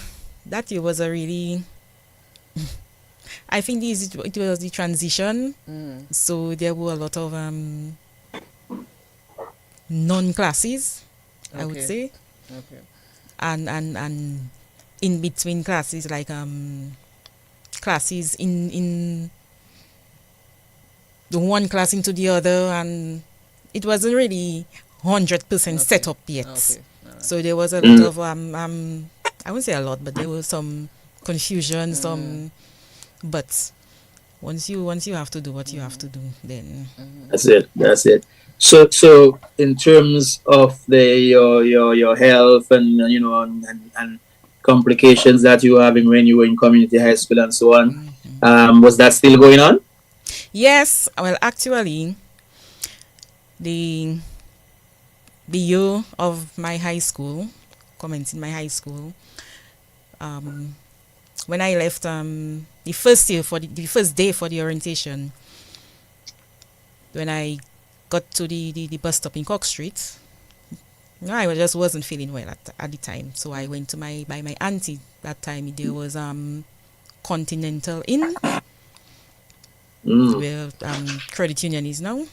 was a really, I think it was the transition. So there were a lot of non-classes, I would say. Okay. And in between classes, like classes in the one class into the other, and it wasn't really 100% set up yet. Okay. All right. So there was a lot of I wouldn't say a lot, but there was some confusion, but once you have to do what you have to do, then That's it. So in terms of your health and and complications that you were having when you were in community high school and so on, was that still going on? yes. Well, actually, the year of my high school, commencing my high school, when I left, the first year for the first day for the orientation, when I got to the bus stop in Cork Street, I just wasn't feeling well at the time. So I went to my auntie. That time there was Continental Inn, where credit union is now.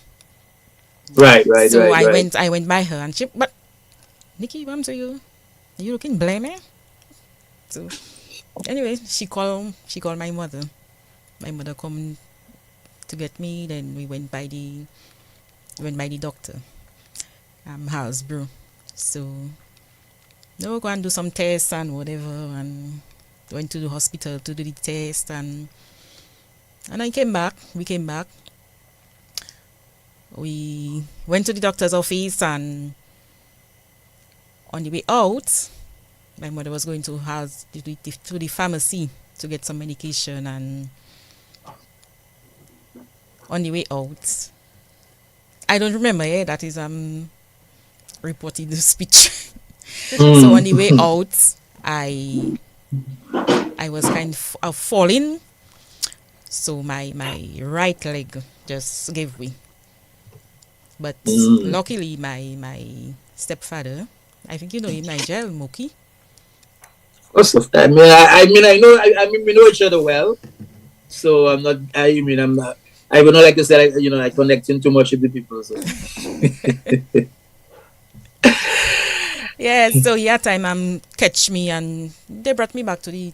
Right. So right. I went by her, and but Nikki, what to you? You looking blame me? So anyway, she called my mother. My mother come to get me. Then we went by the doctor, Halsborough. So they were going to do some tests and whatever, and went to the hospital to do the test, and I came back. We came back. We went to the doctor's office, and on the way out, my mother was going to the pharmacy to get some medication, and on the way out, I don't remember. That is reported the speech. So on the way out, I was kind of falling, so my right leg just gave way. But luckily, my stepfather, I think you know him, Nigel Moki. I mean, we know each other well. So I'm not. I'm not. I would not like to say, I connecting too much with the people. So. Yeah. So that time catch me, and they brought me back to the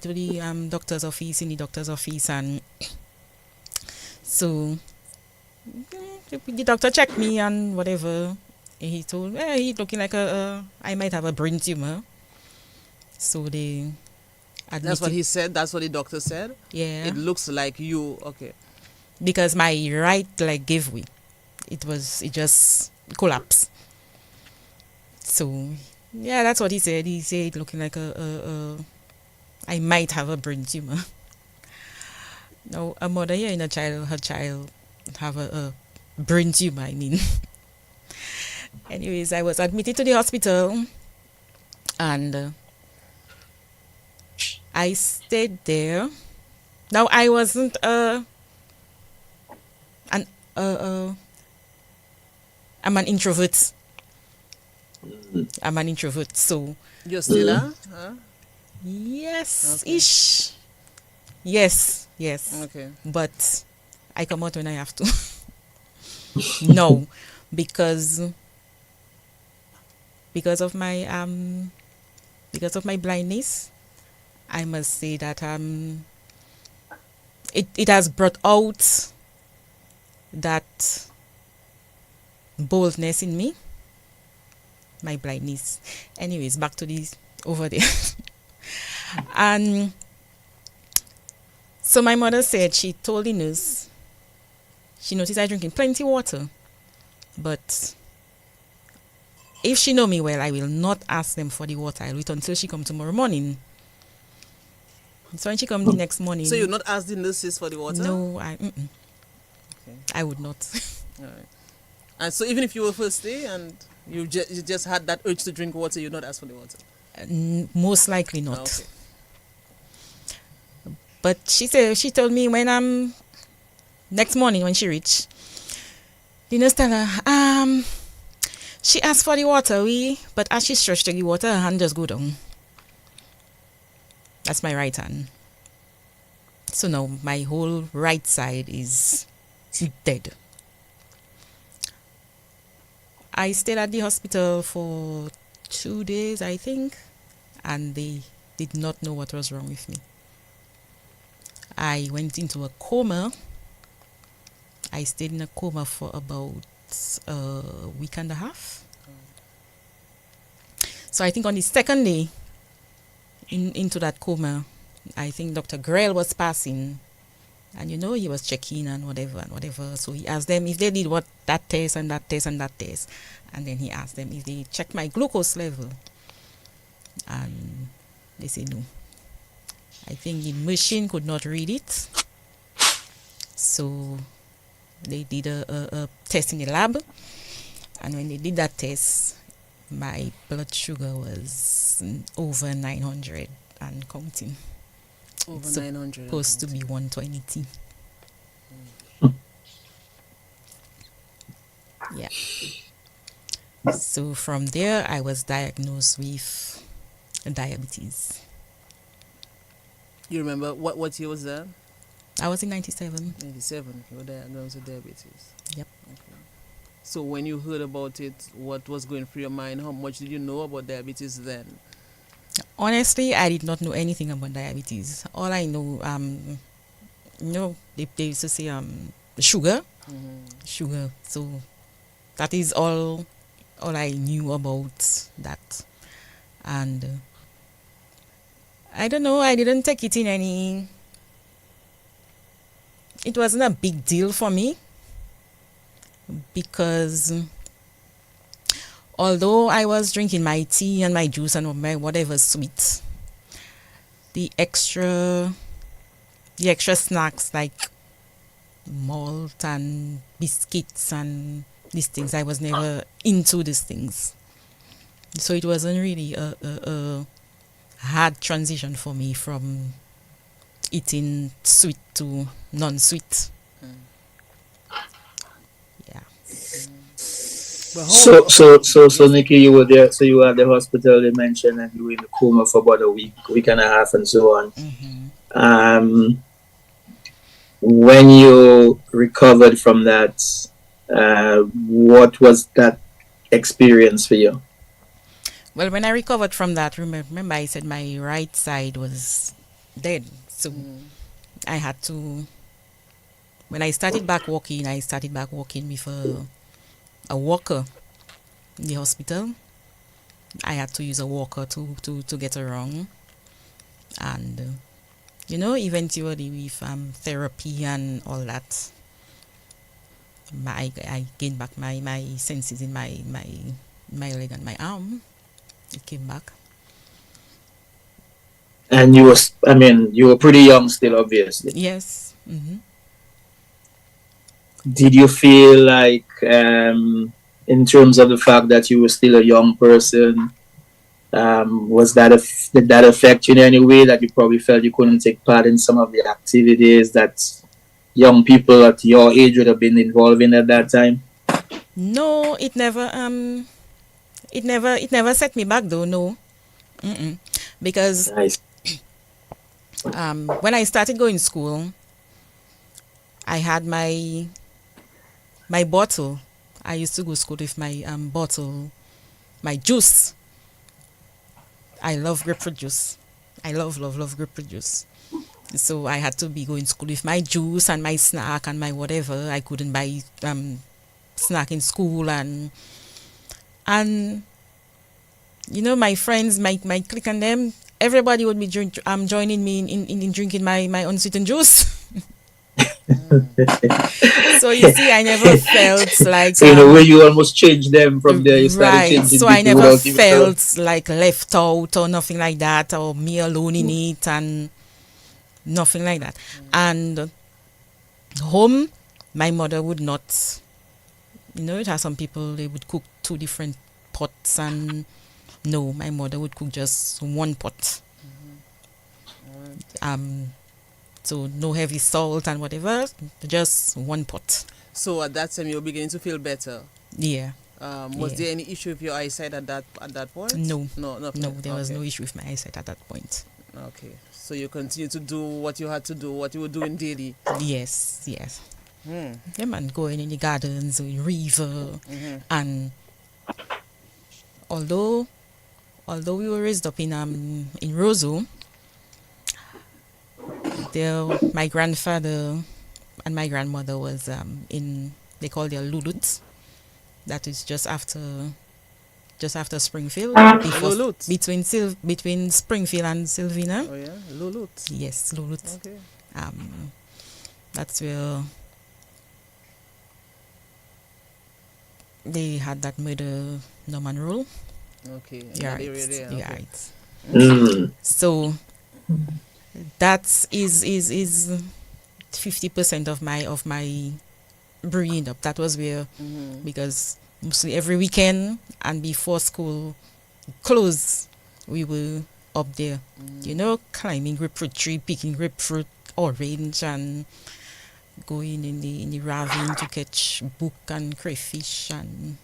doctor's office. In the doctor's office, and so the doctor checked me and whatever. And he told, he looking like I might have a brain tumor. So they admitted. That's what he said. That's what the doctor said. Yeah. It looks like you. Okay. Because my right leg gave way. It just collapsed. So yeah, that's what he said. He said looking like I might have a brain tumor. Now a mother here in her child have a brain tumor, I mean. Anyways, I was admitted to the hospital, and I stayed there. Now I wasn't I'm an introvert. So You're still huh? yes, Okay. ish. Yes. Okay. But I come out when I have to. No, because of my blindness, I must say that it has brought out that boldness in me, my blindness. Anyways, back to this over there. And so my mother said she told the nurse she noticed I drinking plenty water, but if she know me well, I will not ask them for the water. I'll wait until she come tomorrow morning. So when she come the next morning, So you not ask the nurses for the water? no, Okay. I would not. All right. And so even if you were first day and you just had that urge to drink water, you not ask for the water. Most likely not. Okay. But she told me when next morning when she reached, The nurse tell her, she asked for the water, but as she stretched the water, her hand just go down. That's my right hand. So now my whole right side is dead. I stayed at the hospital for 2 days, I think, and they did not know what was wrong with me. I went into a coma. I stayed in a coma for about a week and a half. So I think on the second day into that coma, I think Dr. Grell was passing, and he was checking and whatever. So he asked them if they did that test and that test and that test, and then he asked them if they checked my glucose level, and they said no. I think the machine could not read it, so they did a test in the lab, and when they did that test, my blood sugar was over 900 and counting. Over 900. Supposed to be 120. Yeah. So from there, I was diagnosed with diabetes. You remember what year was that? I was in 97. 97. You were diagnosed with diabetes. Yep. Okay. So when you heard about it, what was going through your mind? How much did you know about diabetes then? Honestly, I did not know anything about diabetes. All I know, they used to say sugar. Sugar. So that is all I knew about that. And I don't know, I didn't take it in any... It wasn't a big deal for me, because although I was drinking my tea and my juice and my whatever sweet, the extra snacks like malt and biscuits and these things, I was never into these things. So it wasn't really a hard transition for me from eating sweet to non-sweet. Yeah. So Nikki, you were there. So you were at the hospital. You mentioned that you were in a coma for about a week and a half, and so on. When you recovered from that, what was that experience for you? Well, when I recovered from that, remember I said my right side was dead. So I had to... When I started back walking with a walker in the hospital. I had to use a walker to get around. And, eventually with therapy and all that, I gained back my senses in my leg and my arm. It came back. And you were pretty young still, obviously. Yes. Mm-hmm. Did you feel like, in terms of the fact that you were still a young person, did that affect you in any way, that you probably felt you couldn't take part in some of the activities that young people at your age would have been involved in at that time? No, it never set me back though. No. Because nice. When I started going to school, I had my bottle. I used to go to school with my bottle, my juice. I love grapefruit juice. I love grapefruit juice. So I had to be going to school with my juice and my snack and my whatever. I couldn't buy snack in school, and my friends, my clique and them, everybody would be joining me in drinking my unsweetened juice. So you see, I never felt like... So in a way, you almost changed them from there. You started right. changing So I people never without even felt like left out or nothing like that, or me alone in it, and nothing like that. And home, my mother would not... it has some people, they would cook 2 different pots, and no, my mother would cook just 1 pot. So no heavy salt and whatever, just 1 pot. So at that time, you were beginning to feel better. Yeah. Was Yeah. there any issue with your eyesight at that point? No. No, nothing. No, there was Okay. no issue with my eyesight at that point. Okay. So you continue to do what you had to do, what you were doing daily. Yes, yes. Hmm. Yeah, man, going in the gardens, in river, Mm-hmm. and although we were raised up in Roseau, there my grandfather and my grandmother was in, they call their Lulut. That is just after Springfield, Lulut. between Springfield and Sylvina. Oh yeah, Lulut. Yes, Lulut. Okay. That's where they had that murder Norman rule. Okay. In Yeah, that area there. Okay. right. Mm. So that is 50% of my bringing up. That was where, Mm-hmm. because mostly every weekend and before school closed, we were up there, climbing grapefruit tree, picking grapefruit, orange, and going in the ravine to catch brook and crayfish, and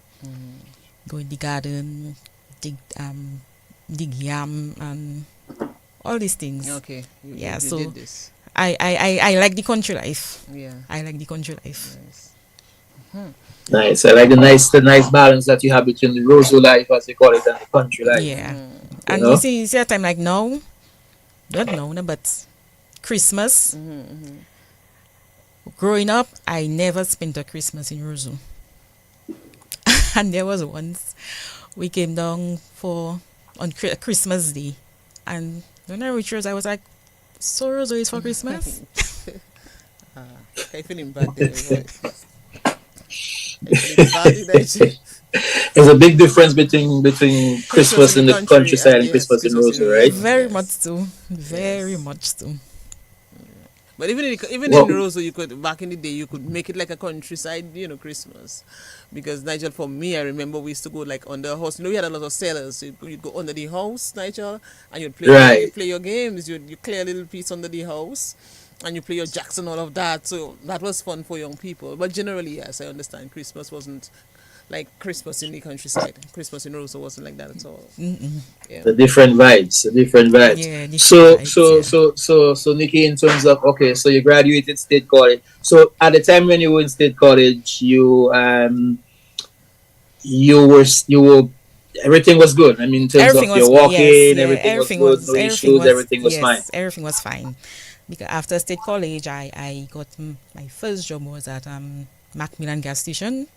go in the garden, dig yam and all these things. Okay. Yeah, you so did this. I like the country life. Yeah. I like the country life. Nice. Nice. I like the nice balance that you have between the rural life, as they call it, and the country life. Yeah. You And know? you see a time like now, not now, no, but Christmas. Growing up, I never spent a Christmas in Roseau. And there was once we came down on Christmas Day, and when I reached Roseau, I was like, so Roseau is for Christmas? I feeling bad there. I feeling bad in that. There's a big difference between Christmas in the country, countryside and yes, Christmas in Christmas in Roseau, right? Roseau. Very Yes. much so. Very much so. But even Well- in Roseau, you could, back in the day, you could make it like a countryside, Christmas. Because Nigel, for me, I remember we used to go like under a house. We had a lot of cellars. So you'd go under the house, Nigel, and you'd play. Right. You'd play your games. You clear a little piece under the house, and you play your jacks and all of that. So that was fun for young people. But generally, yes, I understand Christmas wasn't like Christmas in the countryside. Christmas in Roseau wasn't like that at all. Yeah. The different vibes. Yeah, different So vibes, so Nikki, in terms of, okay, so you graduated state college. So at the time when you were in state college, you were everything was good. I mean, in terms Everything of was your good, walking, yes, yeah, everything was everything good, was no issues, everything was yes, fine. everything was fine. Because after state college, I got my first job was at Macmillan gas station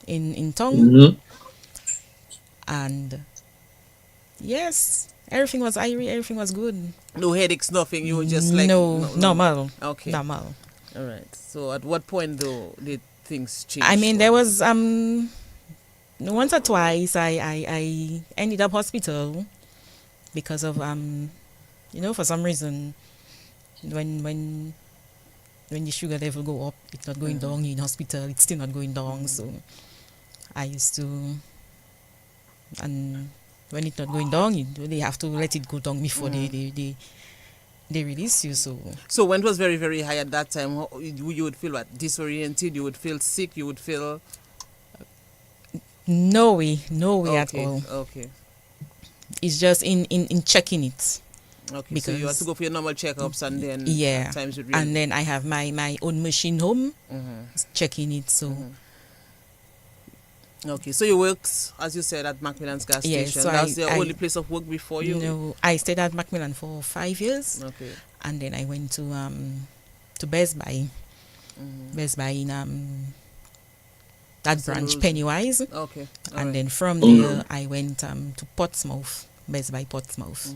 in Tong, Mm-hmm. and yes, everything was good. No headaches, nothing. You were just like normal. Okay. Normal. All right. So at what point though did things change? I mean, there was once or twice I ended up hospital because of for some reason when the sugar level go up, it's not going down. You're in hospital, it's still not going down. So I used to, and when it's not going down, they have to let it go down before they release you. So when it was very, very high at that time, you would feel what? Disoriented? You would feel sick? You would feel... No way at Okay, all. okay. It's just in checking it. Okay, so you have to go for your normal checkups and then Yeah, at times you'd really... and then I have my own machine home checking it. So Okay, so you worked, as you said, at Macmillan's gas Yes, station. so That was your I- only place of work before you? no, I stayed at Macmillan for 5 years, Okay. and then I went to Best Buy. Best Buy in that So branch those- Pennywise, Okay. all and right. then from there I went to Portsmouth, Best Buy Portsmouth.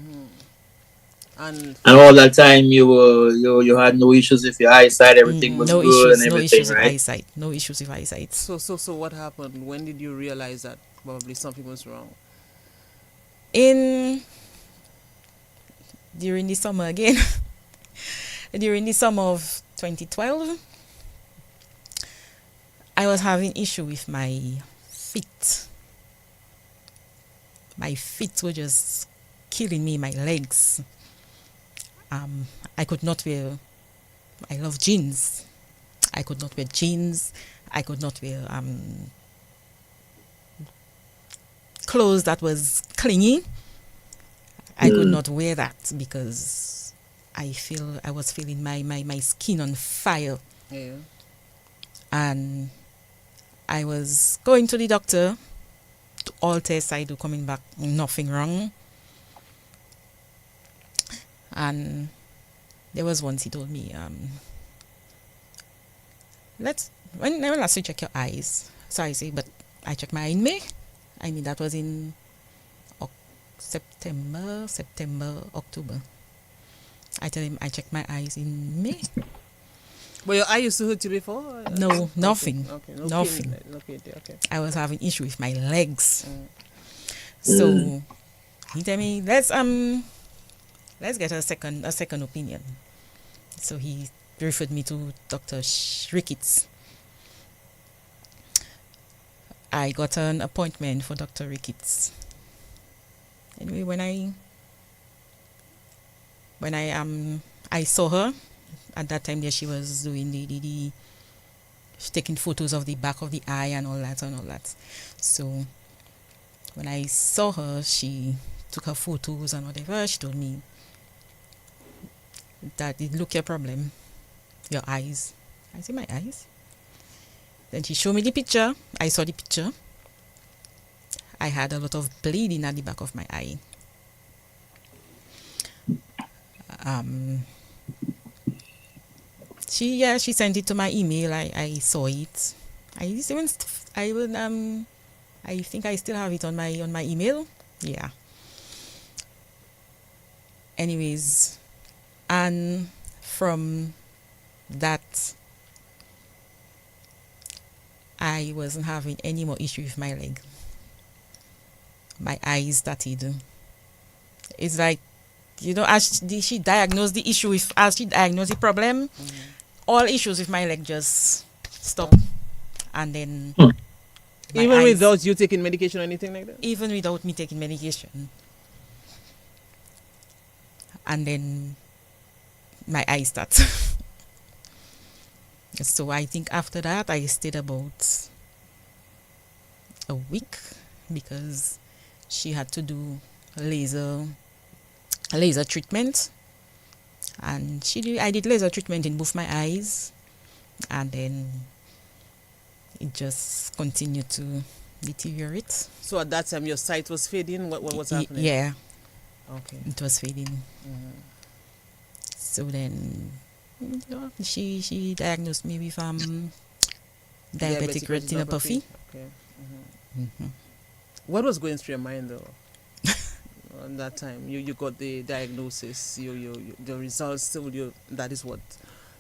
And And all that time you had no issues with your eyesight, everything was No good issues, and no everything, issues with right? eyesight, no issues with eyesight. so what happened? When did you realize that probably something was wrong? During the summer again, during the summer of 2012, I was having issue with my feet. My feet were just killing me, my legs. I could not wear, I love jeans. I could not wear jeans. I could not wear clothes that was clingy. I could not wear that because I was feeling my skin on fire. Yeah. And I was going to the doctor. All tests I do coming back, nothing wrong. And there was once he told me, when last you check your eyes. So I say, but I checked my eye in May. I mean, that was in September, October. I tell him I checked my eyes in May. But your eye used to hurt you before? No, nothing. Okay. Nothing. Okay. I was having issue with my legs. So he tell me, let's get a second opinion. So he referred me to Dr. Ricketts. I got an appointment for Dr. Ricketts. Anyway, when I saw her at that time, there she was doing the taking photos of the back of the eye and all that. So when I saw her, she took her photos and whatever. She told me that it look your problem, your eyes. I say, my eyes? Then she showed me the picture. I saw the picture. I had a lot of bleeding at the back of my eye. She sent it to my email. I saw it. I think I still have it on my email. Yeah. Anyways, and from that, I wasn't having any more issue with my leg. My eyes started. It's like, as she diagnosed the issue as she diagnosed the problem, all issues with my leg just stopped. And then even without you taking medication or anything like that? Even without me taking medication. And then my eyes start. So I think after that I stayed about a week because she had to do laser treatment, and I did laser treatment in both my eyes, and then it just continued to deteriorate. So at that time your sight was fading? What was happening? Yeah. Okay. It was fading. So then she diagnosed me with diabetic retinopathy. Okay. What was going through your mind though? On that time, you got the diagnosis, the results told you that is what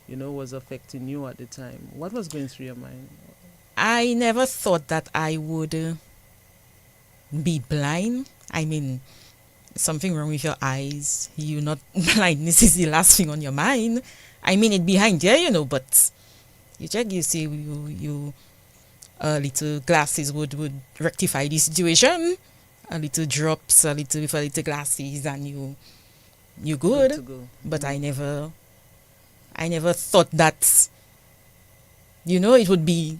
was affecting you at the time. What was going through your mind? I never thought that I would be blind. I mean, something wrong with your eyes. You're not blindness is the last thing on your mind. I mean, it behind there, but you check, you see, you little glasses would rectify the situation. A little drops, with a little glasses, and you good. To go. But I never thought that it would be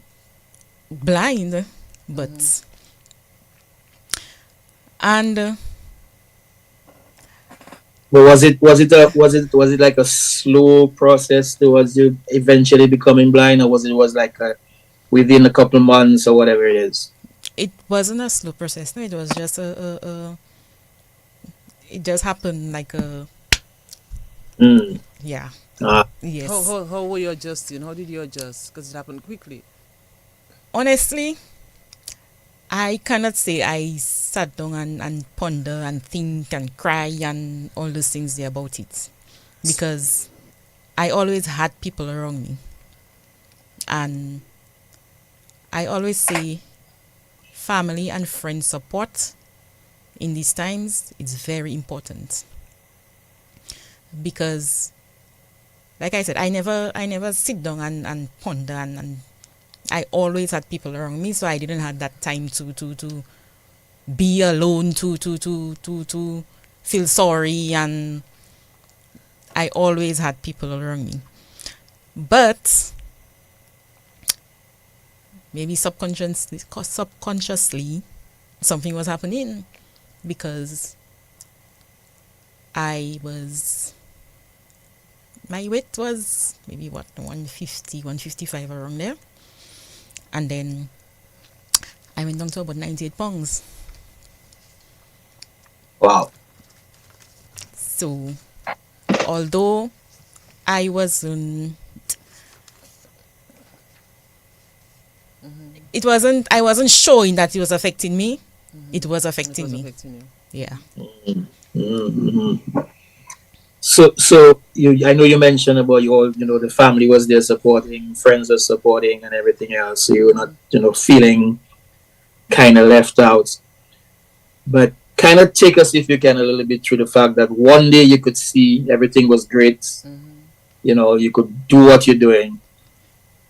blind, but and. But was it like a slow process towards you eventually becoming blind, or was like within a couple months or whatever it is? It wasn't a slow process. No, it was just it just happened like a. Yeah. Yes. How were you adjusting? How did you adjust? Because it happened quickly. Honestly, I cannot say I sat down and ponder and think and cry and all those things there about it, because I always had people around me, and I always say family and friend support in these times is very important, because like I said, I never sit down and ponder and I always had people around me, so I didn't have that time to be alone, to feel sorry, and I always had people around me. But maybe subconsciously something was happening, because my weight was maybe 150, 155 around there. And then I went down to about 98 pounds. Wow. So, although I wasn't, I wasn't showing that it was affecting me. It was affecting me. Yeah. Mm-hmm. So I know you mentioned about the family was there supporting, friends were supporting, and everything else. So you were not, feeling kind of left out. But kind of take us, if you can, a little bit through the fact that one day you could see everything was great. You could do what you're doing,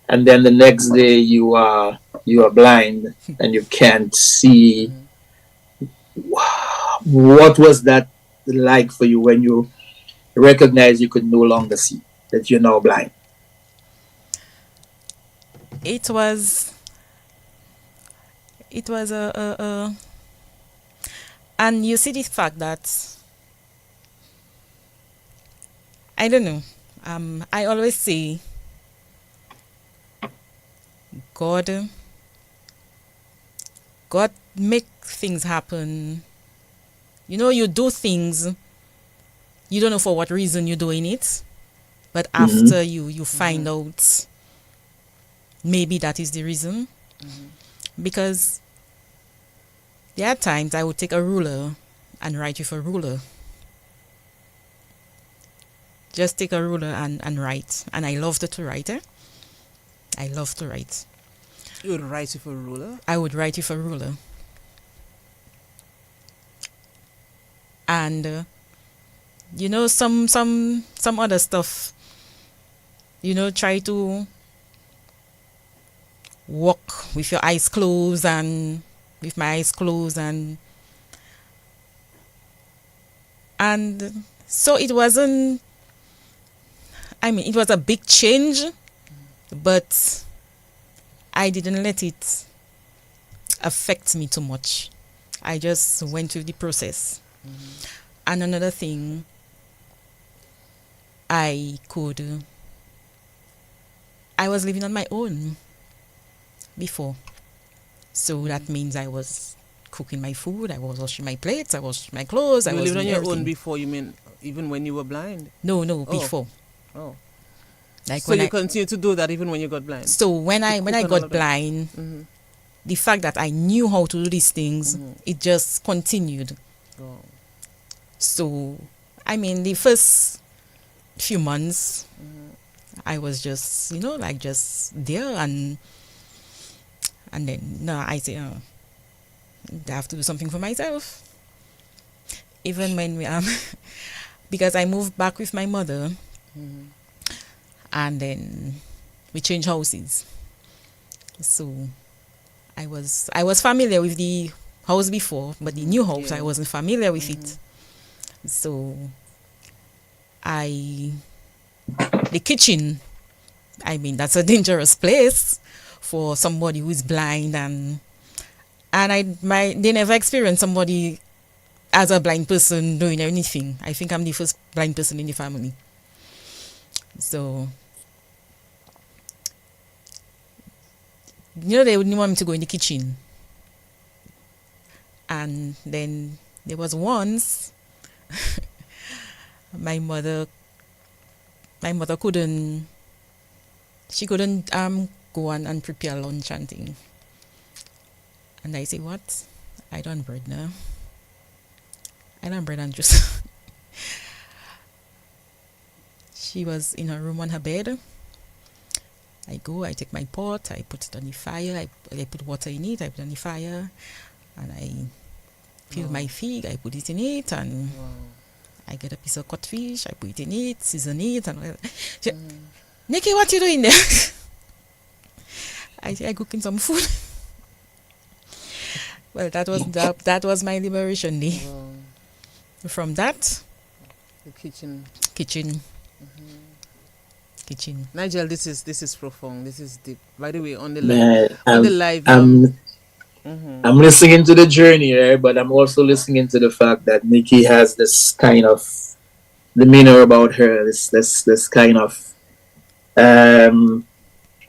and then the next day you are blind and you can't see. What was that like for you when you recognized you could no longer see, that you're now blind? It was a and you see the fact that, I don't know, I always say God make things happen. You do things, you don't know for what reason you're doing it, but after you find out, maybe that is the reason. Because there are times I would take a ruler and write with a ruler. Just take a ruler and write. And I loved to write. I love to write. You would write with a ruler? I would write with a ruler. And some other stuff, try to walk with your eyes closed, and with my eyes closed, and so it wasn't, it was a big change, but I didn't let it affect me too much. I just went through the process. And another thing, I was living on my own before. So that means I was cooking my food, I was washing my plates, I washed my clothes. You I were was living on doing your own everything. before, you mean even when you were blind? No, before. Oh. Like So when you continue to do that even when you got blind? So when I got blind, the fact that I knew how to do these things, it just continued. Oh. So, the first few months, I was just, just there, and then no, I say, I have to do something for myself. Even when we because I moved back with my mother, and then we changed houses. So I was familiar with the house before, but the new house I wasn't familiar with it. So the kitchen, that's a dangerous place for somebody who is blind, and they never experienced somebody as a blind person doing anything. I think I'm the first blind person in the family. So they wouldn't want me to go in the kitchen. And then there was once my mother couldn't go and prepare lunch and thing. And I say, what? I don't bread now. I don't bread and juice. She was in her room on her bed. I go, I take my pot, I put it on the fire, I put water in it, I put it on the fire, and I peel my fig, I put it in it, and I get a piece of codfish, I put it in it, season it, and she, Nikki, what you doing there? I say, I cooking some food. Well, that was my liberation day. kitchen. Nigel, this is profound. This is deep. By the way, on the Man, live, on the live, I'm listening to the journey, right? But I'm also listening to the fact that Nikki has this kind of demeanor about her. This kind of um.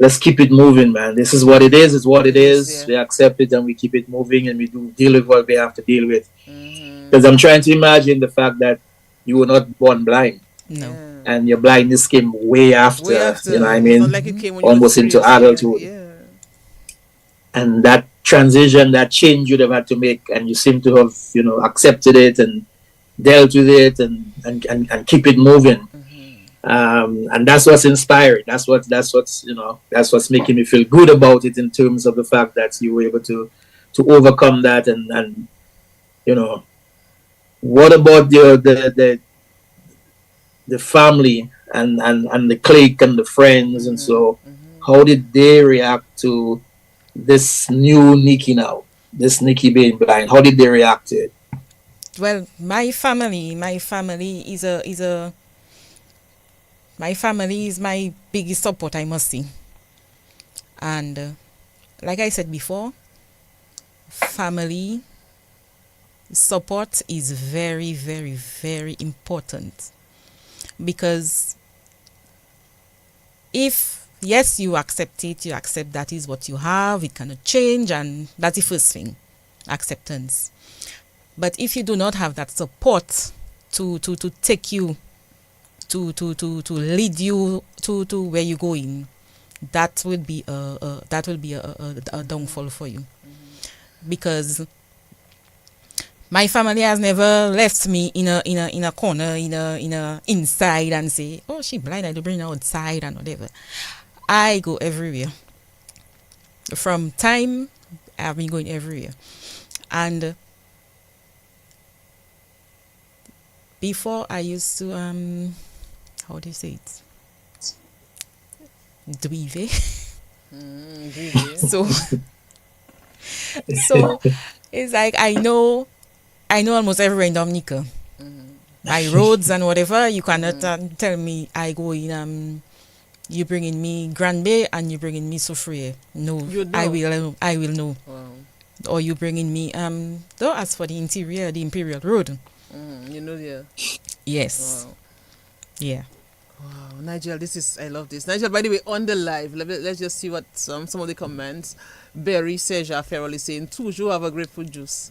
Let's keep it moving, man. This is what it is. It's what it is. yeah. We accept it and we keep it moving and we do deal with what we have to deal with. Because I'm trying to imagine the fact that you were not born blind. No. Yeah. And your blindness came way after, you know what I It's mean? not like it came when Almost you were 3 into or 4. adulthood. Yeah. And that transition, that change you'd have had to make, and you seem to have, accepted it and dealt with it and keep it moving. And that's what's inspiring. That's what's that's what's making me feel good about it in terms of the fact that you were able to overcome that and what about the family and the clique and the friends and so how did they react to this new Nikki now, this Nikki being blind? How did they react to it? Well, my family is my biggest support, I must say. And like I said before, family support is very, very, very important. Because if, yes, you accept it, you accept that is what you have, it cannot change, and that's the first thing, acceptance. But if you do not have that support to take you to lead you to where you're going, that will be a downfall for you. Because my family has never left me in a corner, in a inside and say, oh, she blind, I do bring her outside and whatever. I go everywhere. From time, I've been going everywhere. And before I used to how do you say it? Dweeve. So it's like I know almost everywhere in Dominica. By roads and whatever, you cannot tell me I go in you bringing me Grand Bay and you bringing me Soufriere. No, I will know. Wow. Or you bringing me though as for the interior, the Imperial Road. Yeah. Yes. Wow. Yeah. Wow, Nigel, I love this. Nigel, by the way, on the live, let's just see what some of the comments. Berry Seja Farrell is saying, toujours have a grapefruit juice.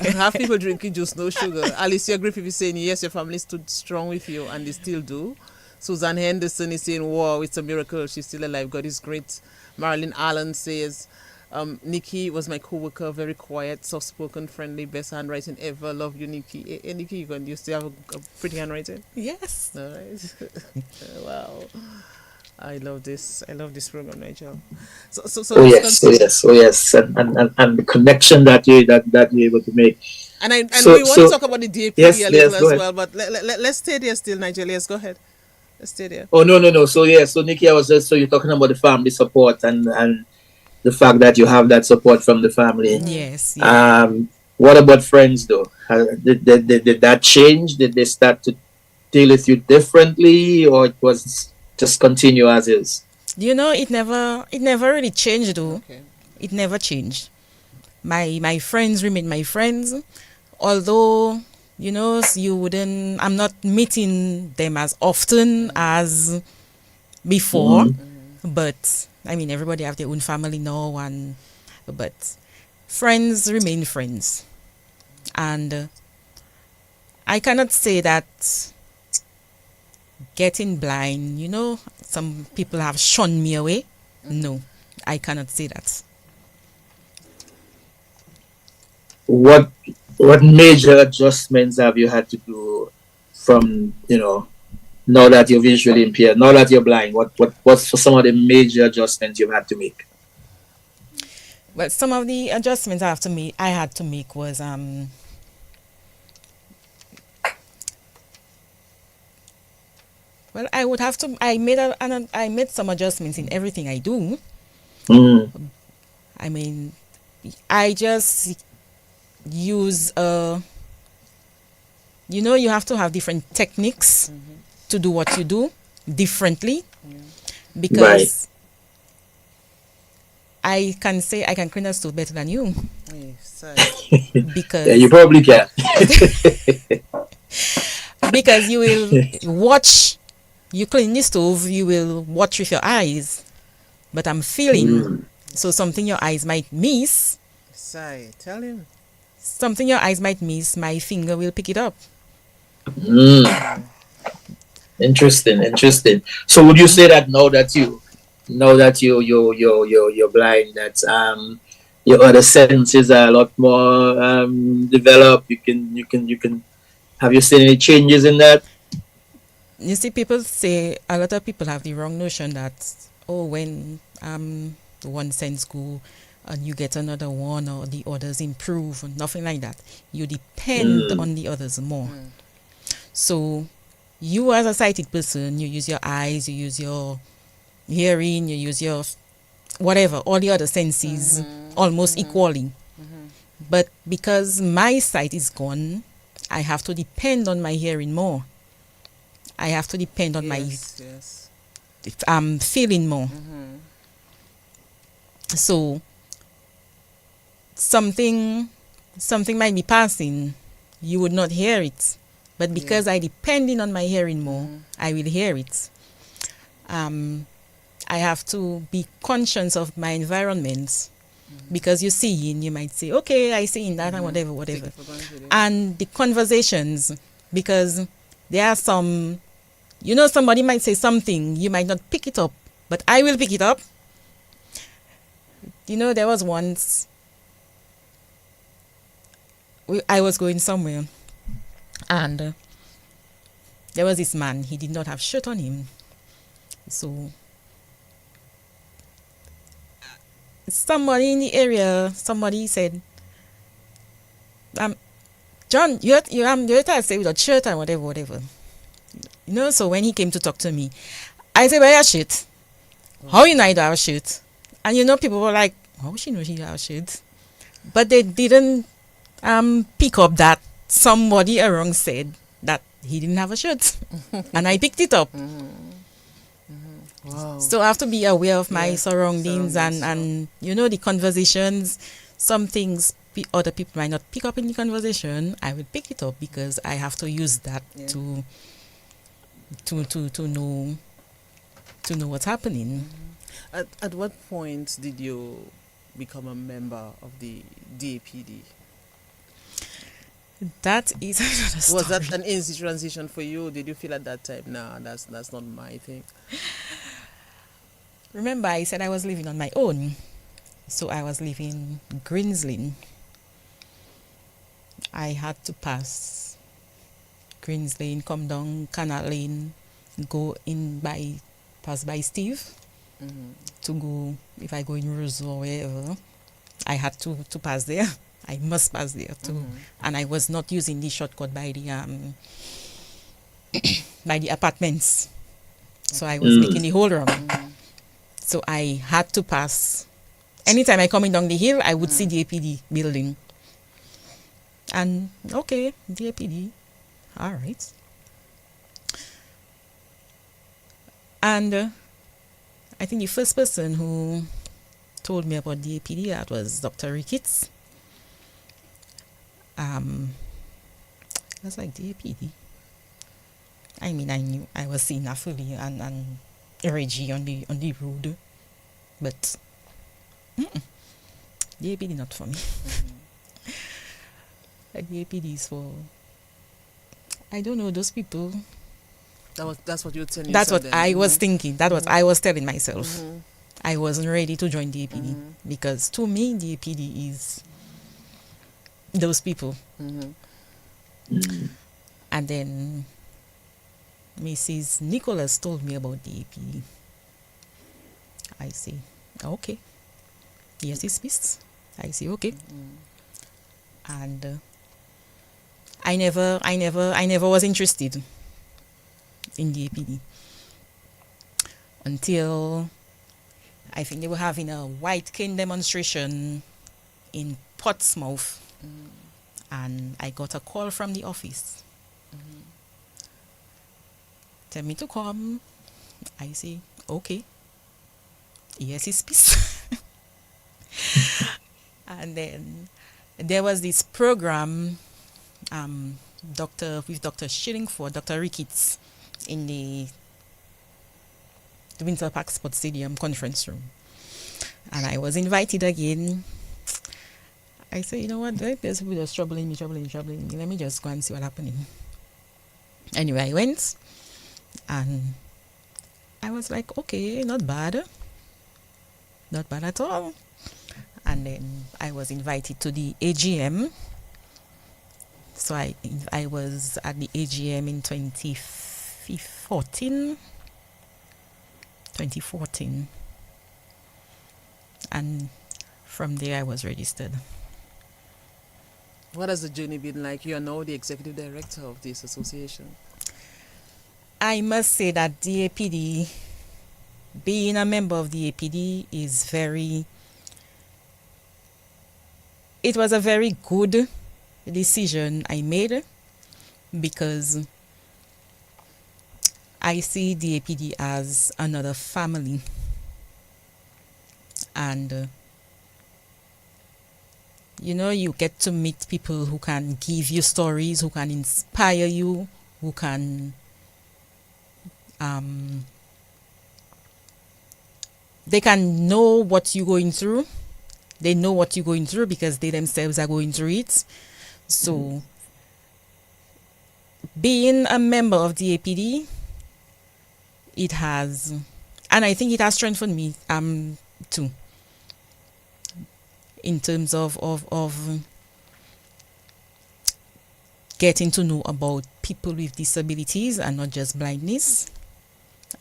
Half people drinking juice, no sugar. Alicia Griffith is saying, yes, your family stood strong with you, and they still do. Susan Henderson is saying, wow, it's a miracle. She's still alive. God is great. Marilyn Allen says, Nikki was my co-worker, very quiet, soft-spoken, friendly, best handwriting ever. Love you, Nikki. Hey, Nikki, you still have a pretty handwriting? Yes. All right. Wow. I love this program, Nigel. So Oh yes, and the connection that you're able to make. And we want to talk about the DAPD a little as well, but let's stay there still, Nigel. Yes, go ahead. Let's stay there. Oh no. So Nikki, you're talking about the family support and the fact that you have that support from the family. Yes. Yeah. What about friends though? Did that change? Did they start to deal with you differently, or it was just continue as is? It never really changed though. Okay. It never changed. My friends remain my friends, although I'm not meeting them as often as before. But I mean, everybody have their own family now, but friends remain friends, and I cannot say that getting blind, some people have shunned me away. No, I cannot say that. What major adjustments have you had to do from now that you're visually impaired, now that you're blind? What's for some of the major adjustments you've had to make? Well, some of the adjustments I had to make was well, I would have to. I made some adjustments in everything I do. I mean, I just use you have to have different techniques to do what you do differently Because I can say I can clean a stove better than you. Yes, Yeah, you Because probably can. because you will watch you clean the stove, you will watch with your eyes, but I'm feeling. So something your eyes might miss, tell him. something your eyes might miss, my finger will pick it up. Interesting, interesting. So would you say that now that you're blind, that your other senses are a lot more developed? You can have you seen any changes in that? You see, people say a lot of people have the wrong notion that when one sense go and you get another one or the others improve, nothing like that. You depend on the others more. So you as a sighted person, you use your eyes, you use your hearing, you use your whatever, all the other senses almost equally. But because my sight is gone, I have to depend on my hearing more. I have to depend on my feeling more. So something might be passing, you would not hear it. But because I depending on my hearing more, I will hear it. I have to be conscious of my environment. Because you see, and you might say, okay, I see in that and whatever. And the conversations, because there are some, somebody might say something, you might not pick it up, but I will pick it up. There was once, I was going somewhere, and there was this man, he did not have shirt on him. So somebody in the area, somebody said, John, you're trying to say without shirt and whatever. So when he came to talk to me, I said, where your shirt? How you know I don't have a shirt? And people were like, how she know she don't have a shirt? But they didn't pick up that somebody around said that he didn't have a shirt. And I picked it up. Wow. So I have to be aware of my surroundings and the conversations. Some things other people might not pick up in the conversation. I will pick it up because I have to use that to know what's happening. At what point did you become a member of the DAPD? That is another story. Was that an easy transition for you? Did you feel at that time, nah, that's not my thing? Remember, I said I was living on my own. So I was living Greens I had to pass Greens Lane, come down Canal Lane, pass by Steve to go, if I go in Rose or wherever, I had to pass there. I must pass there too. And I was not using the shortcut by the apartments. So I was making the whole run. So I had to pass. Anytime I coming down the hill, I would see the APD building. And okay, the APD, all right. And I think the first person who told me about the APD, that was Dr. Ricketts. It was like the APD. I mean, I knew I was seeing Afuli and Reggie on the road, but the APD not for me. Like the APD is for, I don't know, those people. That's what you're telling yourself. That's what then. I was thinking. That's what I was telling myself. I wasn't ready to join the APD because to me the APD is those people. And then Mrs. Nicholas told me about the APD. I say, okay. Yes, it's Miss. I say, okay. And I never was interested in the APD until I think they were having a white cane demonstration in Portsmouth, and I got a call from the office. Tell me to come. I say, okay, yes, is peace. And then there was this program, Dr. Shillingford, Dr. Ricketts, in the Winter Park Sports Stadium conference room. And I was invited again. I said, you know what, there's people that's troubling me. Let me just go and see what's happening. Anyway, I went and I was like, okay, not bad. Not bad at all. And then I was invited to the AGM. So I was at the AGM in 2014. And from there I was registered. What has the journey been like? You are now the executive director of this association. I must say that DAPD, being a member of the DAPD it was a very good decision I made, because I see the DAPD as another family. And you get to meet people who can give you stories, who can inspire you, who can they can know what you're going through. They know what you're going through because they themselves are going through it. So being a member of the DAPD, it has, and I think it has strengthened me too, in terms of getting to know about people with disabilities and not just blindness.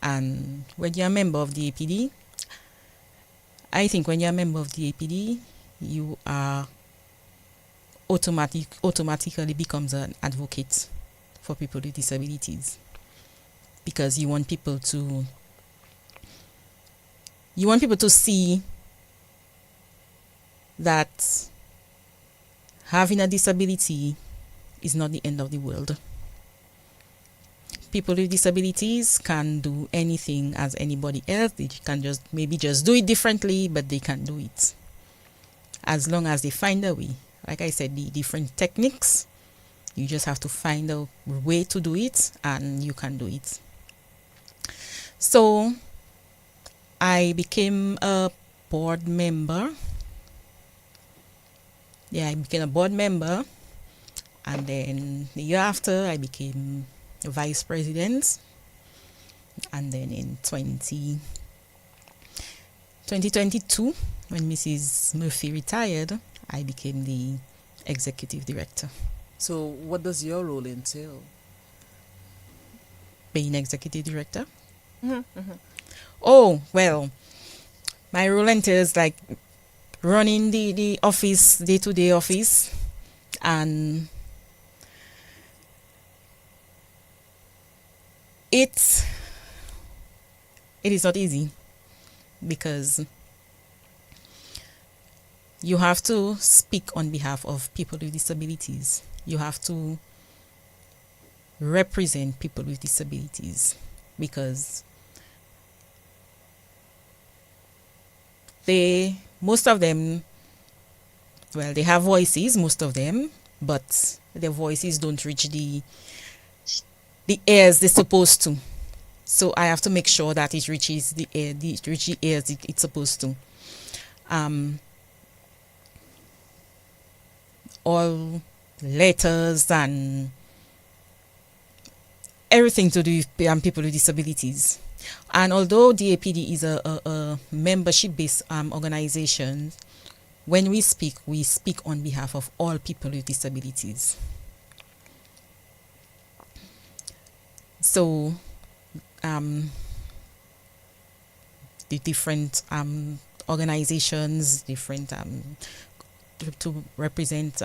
And when you're a member of the DAPD, I think when you're a member of the DAPD, you are automatically becomes an advocate for people with disabilities, because you want people to see that having a disability is not the end of the world. People with disabilities can do anything as anybody else. They can just do it differently, but they can do it as long as they find a way. Like I said, the different techniques, you just have to find a way to do it, and you can do it. So I became a board member. I became a board member, and then the year after I became vice president, and then in 2022, when Mrs. Murphy retired, I became the executive director. So what does your role entail? Being executive director? Mm-hmm. Oh, well, my role entails like running the office, day-to-day office, and it is not easy, because you have to speak on behalf of people with disabilities. You have to represent people with disabilities, because most of them, well, they have voices, most of them, but their voices don't reach the ears they're supposed to. So I have to make sure that it reaches the ears it's supposed to. All letters and everything to do with people with disabilities. And although DAPD is a membership-based organization, when we speak on behalf of all people with disabilities. So the different organizations, different to represent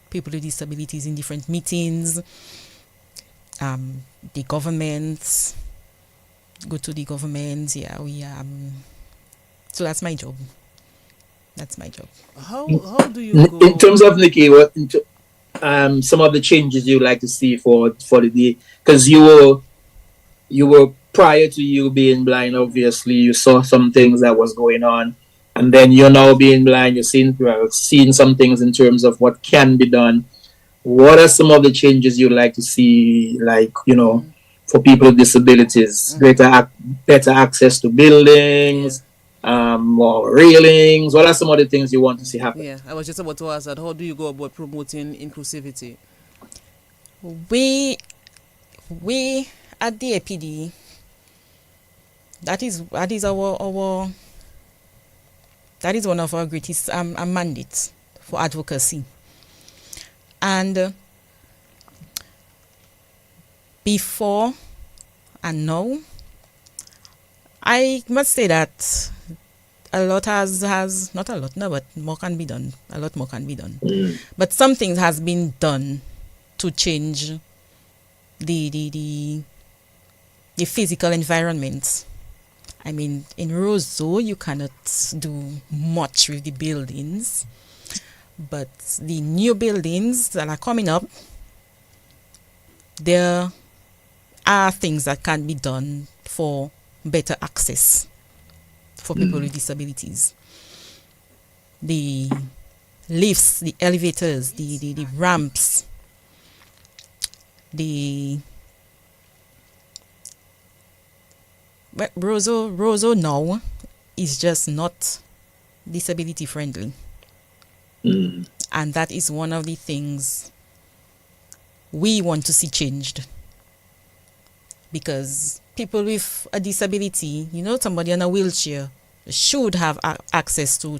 people with disabilities in different meetings, the governments, go to the governments. So that's my job. How do you go in terms of Nikki? Some of the changes you like to see for the day, because you were prior to you being blind, obviously you saw some things that was going on, and then you're now being blind. You're seeing some things in terms of what can be done. What are some of the changes you'd like to see, like, for people with disabilities? Better access to buildings, more railings. What are some of the things you want to see happen? Yeah, I was just about to ask that. How do you go about promoting inclusivity? We at DAPD, that is our that is one of our greatest mandates for advocacy. And before and now, I must say that a lot has not a lot, no, but more can be done. A lot more can be done. But some things has been done to change the physical environment. I mean, in Roseau, you cannot do much with the buildings, but the new buildings that are coming up, there are things that can be done for better access for people with disabilities. The lifts, the elevators, the ramps, but Roseau now is just not disability friendly. And that is one of the things we want to see changed. Because people with a disability, somebody in a wheelchair should have access to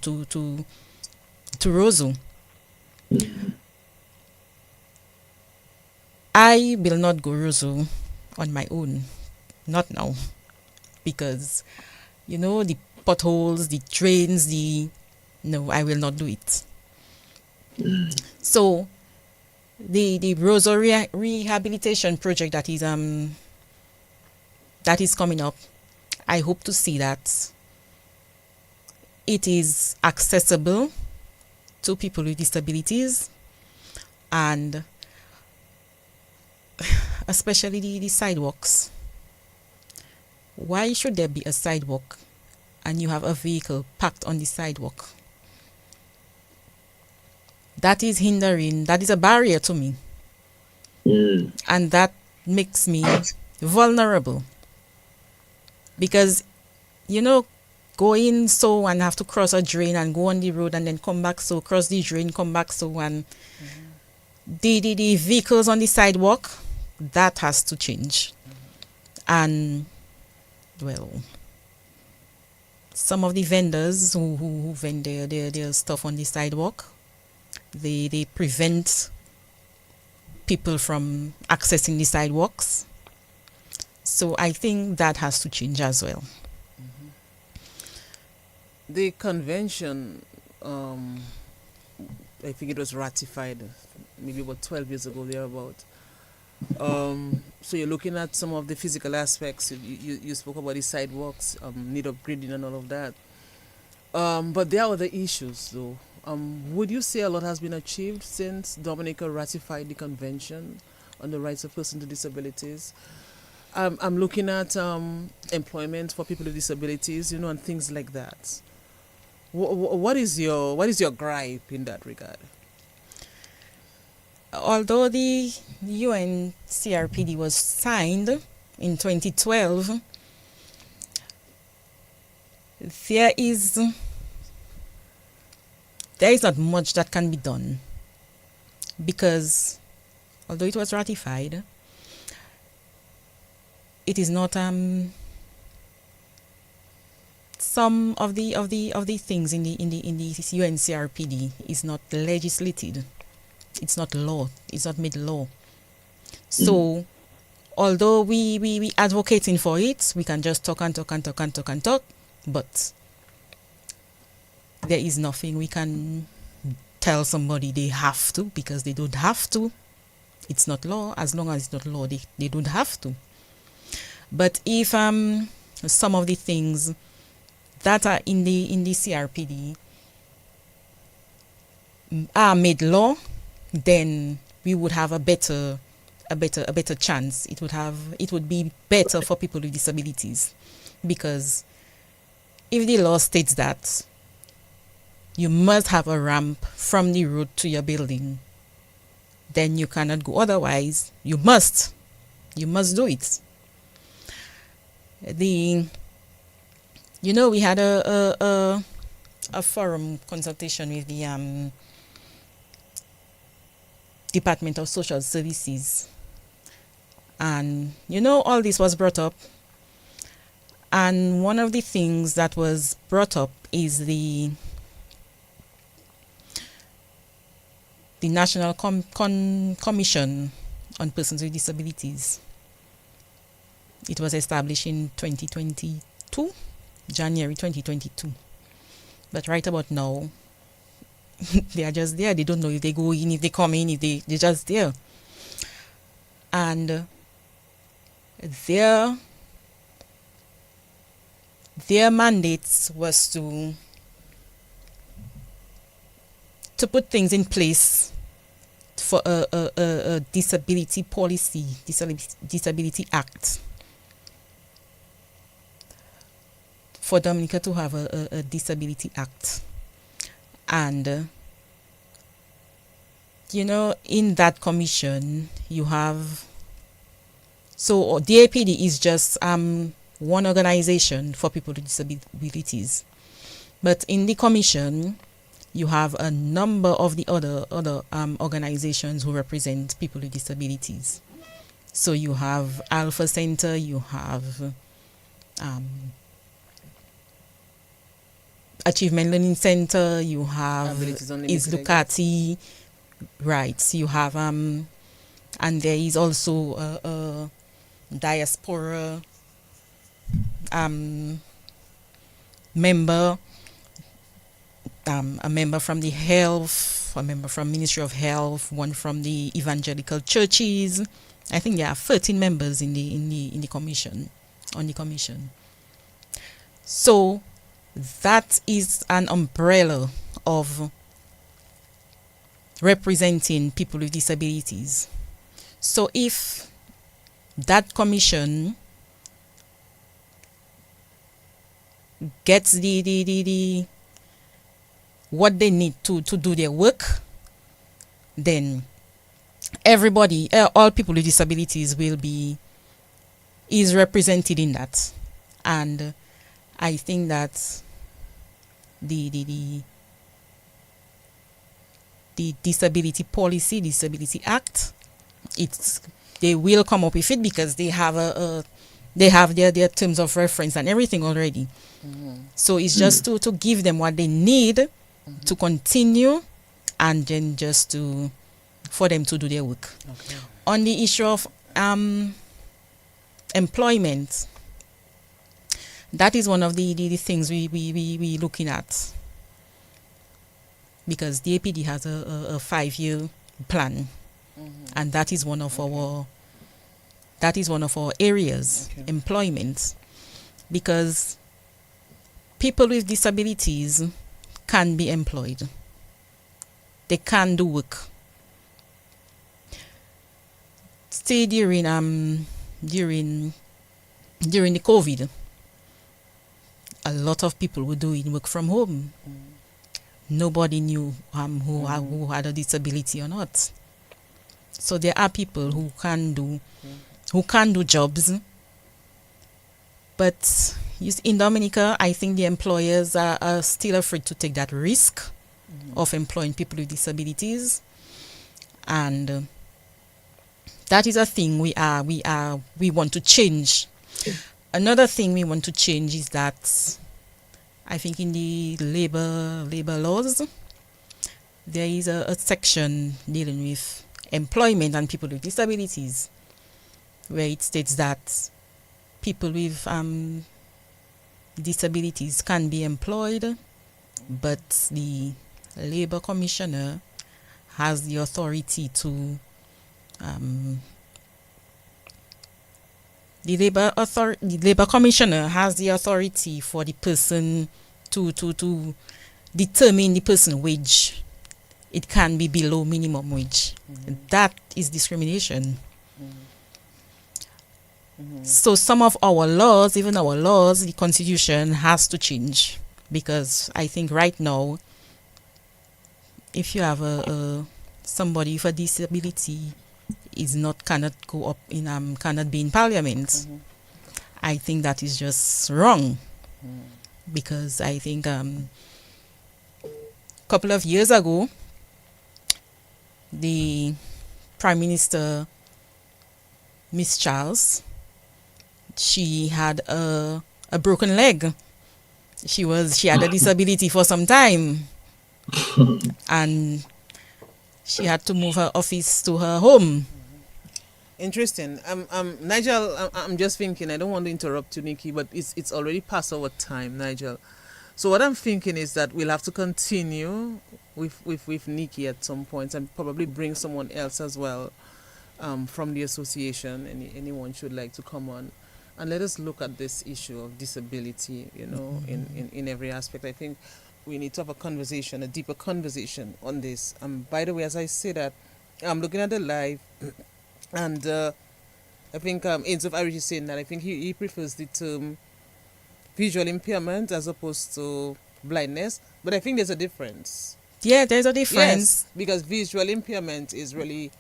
Roseau. I will not go Roseau on my own. Not now. Because, the potholes, the drains, no, I will not do it. So, the Roseau rehabilitation project that is coming up, I hope to see that it is accessible to people with disabilities, and especially the sidewalks. Why should there be a sidewalk and you have a vehicle parked on the sidewalk? That is hindering, that is a barrier to me. And that makes me vulnerable. Because, going so and have to cross a drain and go on the road and then come back so, cross the drain, come back so, and the vehicles on the sidewalk, that has to change. And, well, some of the vendors who vend their stuff on the sidewalk, they prevent people from accessing the sidewalks. So I think that has to change as well. The convention, I think it was ratified maybe about 12 years ago, thereabout. So you're looking at some of the physical aspects. You spoke about the sidewalks, need upgrading and all of that. But there are other issues, though. Would you say a lot has been achieved since Dominica ratified the Convention on the Rights of Persons with Disabilities? I'm looking at employment for people with disabilities, and things like that. What is your gripe in that regard? Although the UN CRPD was signed in 2012, there is not much that can be done, because although it was ratified, it is not some of the things in the UN CRPD is not legislated. It's not law. It's not made law. So, although we advocating for it, we can just talk, but there is nothing we can tell somebody they have to, because they don't have to. It's not law. As long as it's not law, they don't have to. But if some of the things that are in the CRPD are made law, then we would have a better a better chance. It would be better for people with disabilities, because if the law states that you must have a ramp from the road to your building, then you cannot go. Otherwise, you must do it. We had a forum consultation with the Department of Social Services, and all this was brought up, and one of the things that was brought up is the National Commission on Persons with Disabilities. It was established in 2022, January 2022. But right about now, they are just there. They don't know if they go in, if they come in, if they're just there. And their mandates was to put things in place for a disability policy, disability act, for Dominica to have a disability act. And in that commission you have, so DAPD is just one organization for people with disabilities, but in the commission you have a number of the other organizations who represent people with disabilities. So you have Alpha Center, you have Achievement Learning Center, you have Ducati, right? You have and there is also a diaspora member. A member from the health, a member from Ministry of Health, one from the evangelical churches. I think there are 13 members in the commission, on the commission. So that is an umbrella of representing people with disabilities. So if that commission gets the what they need to do their work, then everybody, all people with disabilities is represented in that. And I think that the disability policy, disability act, they will come up with it, because they have their terms of reference and everything already. So it's just to give them what they need to continue, and then just for them to do their work. Okay. On the issue of employment, that is one of the things we looking at, because the DAPD has a 5-year plan, and that is one of our areas, employment, because people with disabilities can be employed. They can do work. Say during the COVID, a lot of people were doing work from home. Nobody knew who had a disability or not. So there are people who can do jobs. But in Dominica, I think the employers are still afraid to take that risk of employing people with disabilities, and that is a thing we want to change. Another thing we want to change is that I think in the labor laws there is a section dealing with employment and people with disabilities, where it states that people with disabilities can be employed, but the labor commissioner has the authority to the labor commissioner has the authority for the person to determine the person wage. It can be below minimum wage. That is discrimination. So some of our laws, even our laws, the Constitution has to change, because I think right now, if you have somebody with a disability cannot go up in cannot be in Parliament, I think that is just wrong, because I think couple of years ago, the Prime Minister, Miss Charles, she had a broken leg. She had a disability for some time, and she had to move her office to her home. Interesting. Nigel, I'm just thinking, I don't want to interrupt you, Nikki, but it's already past our time, Nigel. So what I'm thinking is that we'll have to continue with Nikki at some point, and probably bring someone else as well from the association. Anyone should like to come on, and let us look at this issue of disability, in every aspect. I think we need to have a deeper conversation on this. By the way, as I say that, I'm looking at the live, and I think Aids of Irish is saying that I think he prefers the term visual impairment as opposed to blindness, but I think there's a difference. Yeah, there's a difference. Yes, because visual impairment is really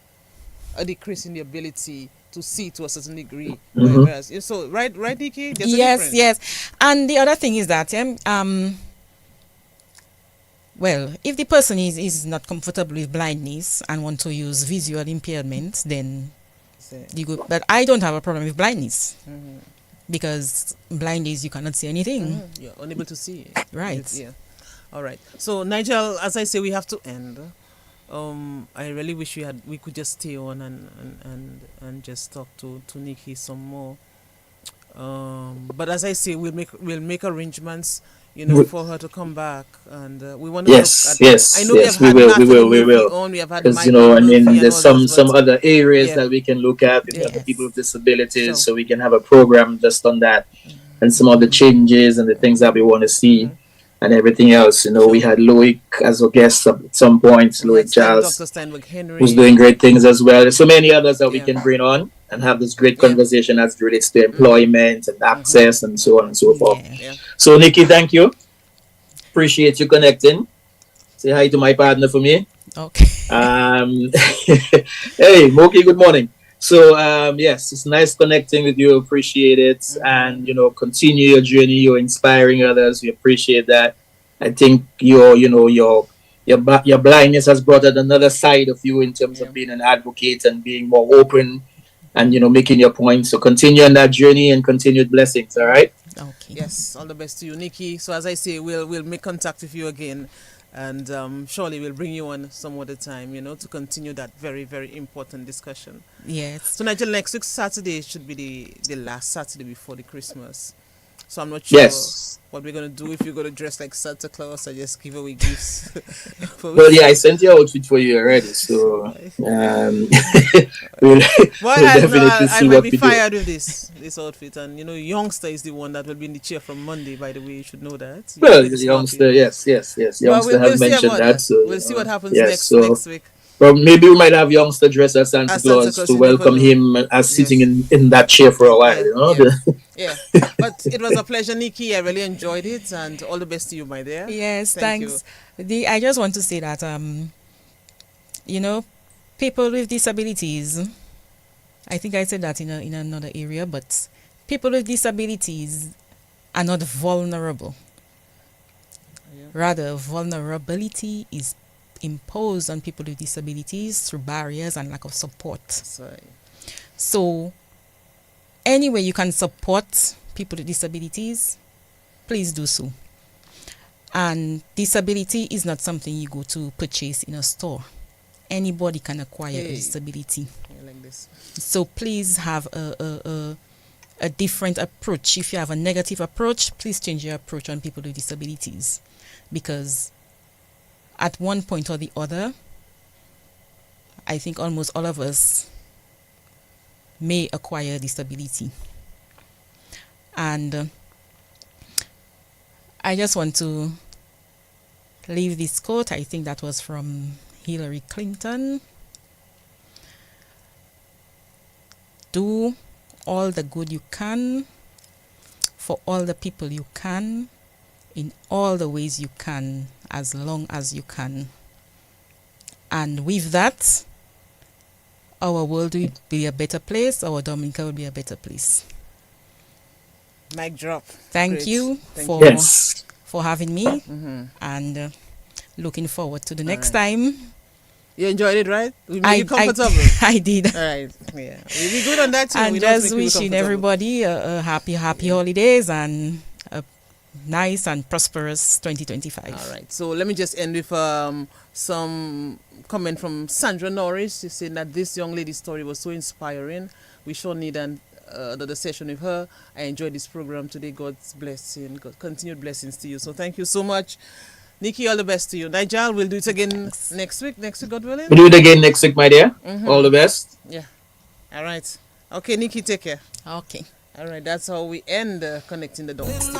a decrease in the ability to see to a certain degree. Whereas, so right, Nikki? There's a difference. Yes. And the other thing is that well, if the person is not comfortable with blindness and want to use visual impairment, then you go. But I don't have a problem with blindness. Because blindness, you cannot see anything. You're unable to see. Right. Yeah. All right. So Nigel, as I say, we have to end. I really wish we could just stay on and just talk to Nikki some more. But as I say, we'll make arrangements, for her to come back, and we want to yes. I know we will. We have had because Mike there's some other areas that we can look at with other people with disabilities, so we can have a program just on that, and some of the changes and the things that we want to see. And everything else, we had Loic as a guest at some point, Loic Charles, Dr. Steinberg Henry, who's doing great things as well. There's so many others that we can bring on and have this great conversation as it relates to employment and access and so on and so forth. So, Nikki, thank you. Appreciate you connecting. Say hi to my partner for me. Okay. Hey, Moki, good morning. So, yes, it's nice connecting with you. Appreciate it. And, continue your journey. You're inspiring others. We appreciate that. I think your blindness has brought out another side of you in terms of being an advocate and being more open and, making your points. So continue on that journey and continued blessings. All right. Okay. Yes. All the best to you, Nikki. So as I say, we'll make contact with you again. And surely we'll bring you on some other time, to continue that very, very important discussion. Yes. So, Nigel, next week Saturday should be the last Saturday before the Christmas. So I'm not sure what we're going to do, if you're going to dress like Santa Claus or just give away gifts. Well, I sent your outfit for you already. So we'll definitely see I might what be we fired do. with this outfit. And, youngster is the one that will be in the chair from Monday, by the way. You should know that. Well, the youngster, yes. Youngster has mentioned that. So we'll see what happens next week. Well, maybe we might have youngster dress as Santa Claus to welcome him as sitting in that chair for a while. Yeah. But it was a pleasure, Nikki. I really enjoyed it, and all the best to you, my dear. Yes, Thank thanks. I just want to say that people with disabilities, I think I said that in another area, but people with disabilities are not vulnerable. Rather, vulnerability is imposed on people with disabilities through barriers and lack of support. So, any way you can support people with disabilities, please do so. And disability is not something you go to purchase in a store. Anybody can acquire a disability. Like this. So please have a different approach. If you have a negative approach, please change your approach on people with disabilities. Because at one point or the other, I think almost all of us may acquire disability. And I just want to leave this quote. I think that was from Hillary Clinton. Do all the good you can, for all the people you can, in all the ways you can, as long as you can. And with that, our world will be a better place, our Dominica will be a better place. Mic drop. Thank Great. you Thank for you. Yes. for having me, and looking forward to the next time. You enjoyed it, right? We made you comfortable. I did. All right. Yeah. We'll be good on that too. And We know to just make people wishing comfortable. everybody a happy holidays and a nice and prosperous 2025. All right. So let me just end with some comment from Sandra Norris. She's saying that this young lady's story was so inspiring. We sure need another session with her. I enjoyed this program today. God's blessing, continued blessings to you. So thank you so much. Nikki, all the best to you. Nigel, we'll do it again next week, God willing. We'll do it again next week, my dear. All the best. Yeah. All right. Okay, Nikki, take care. Okay. All right, that's how we end Connecting the Dots today.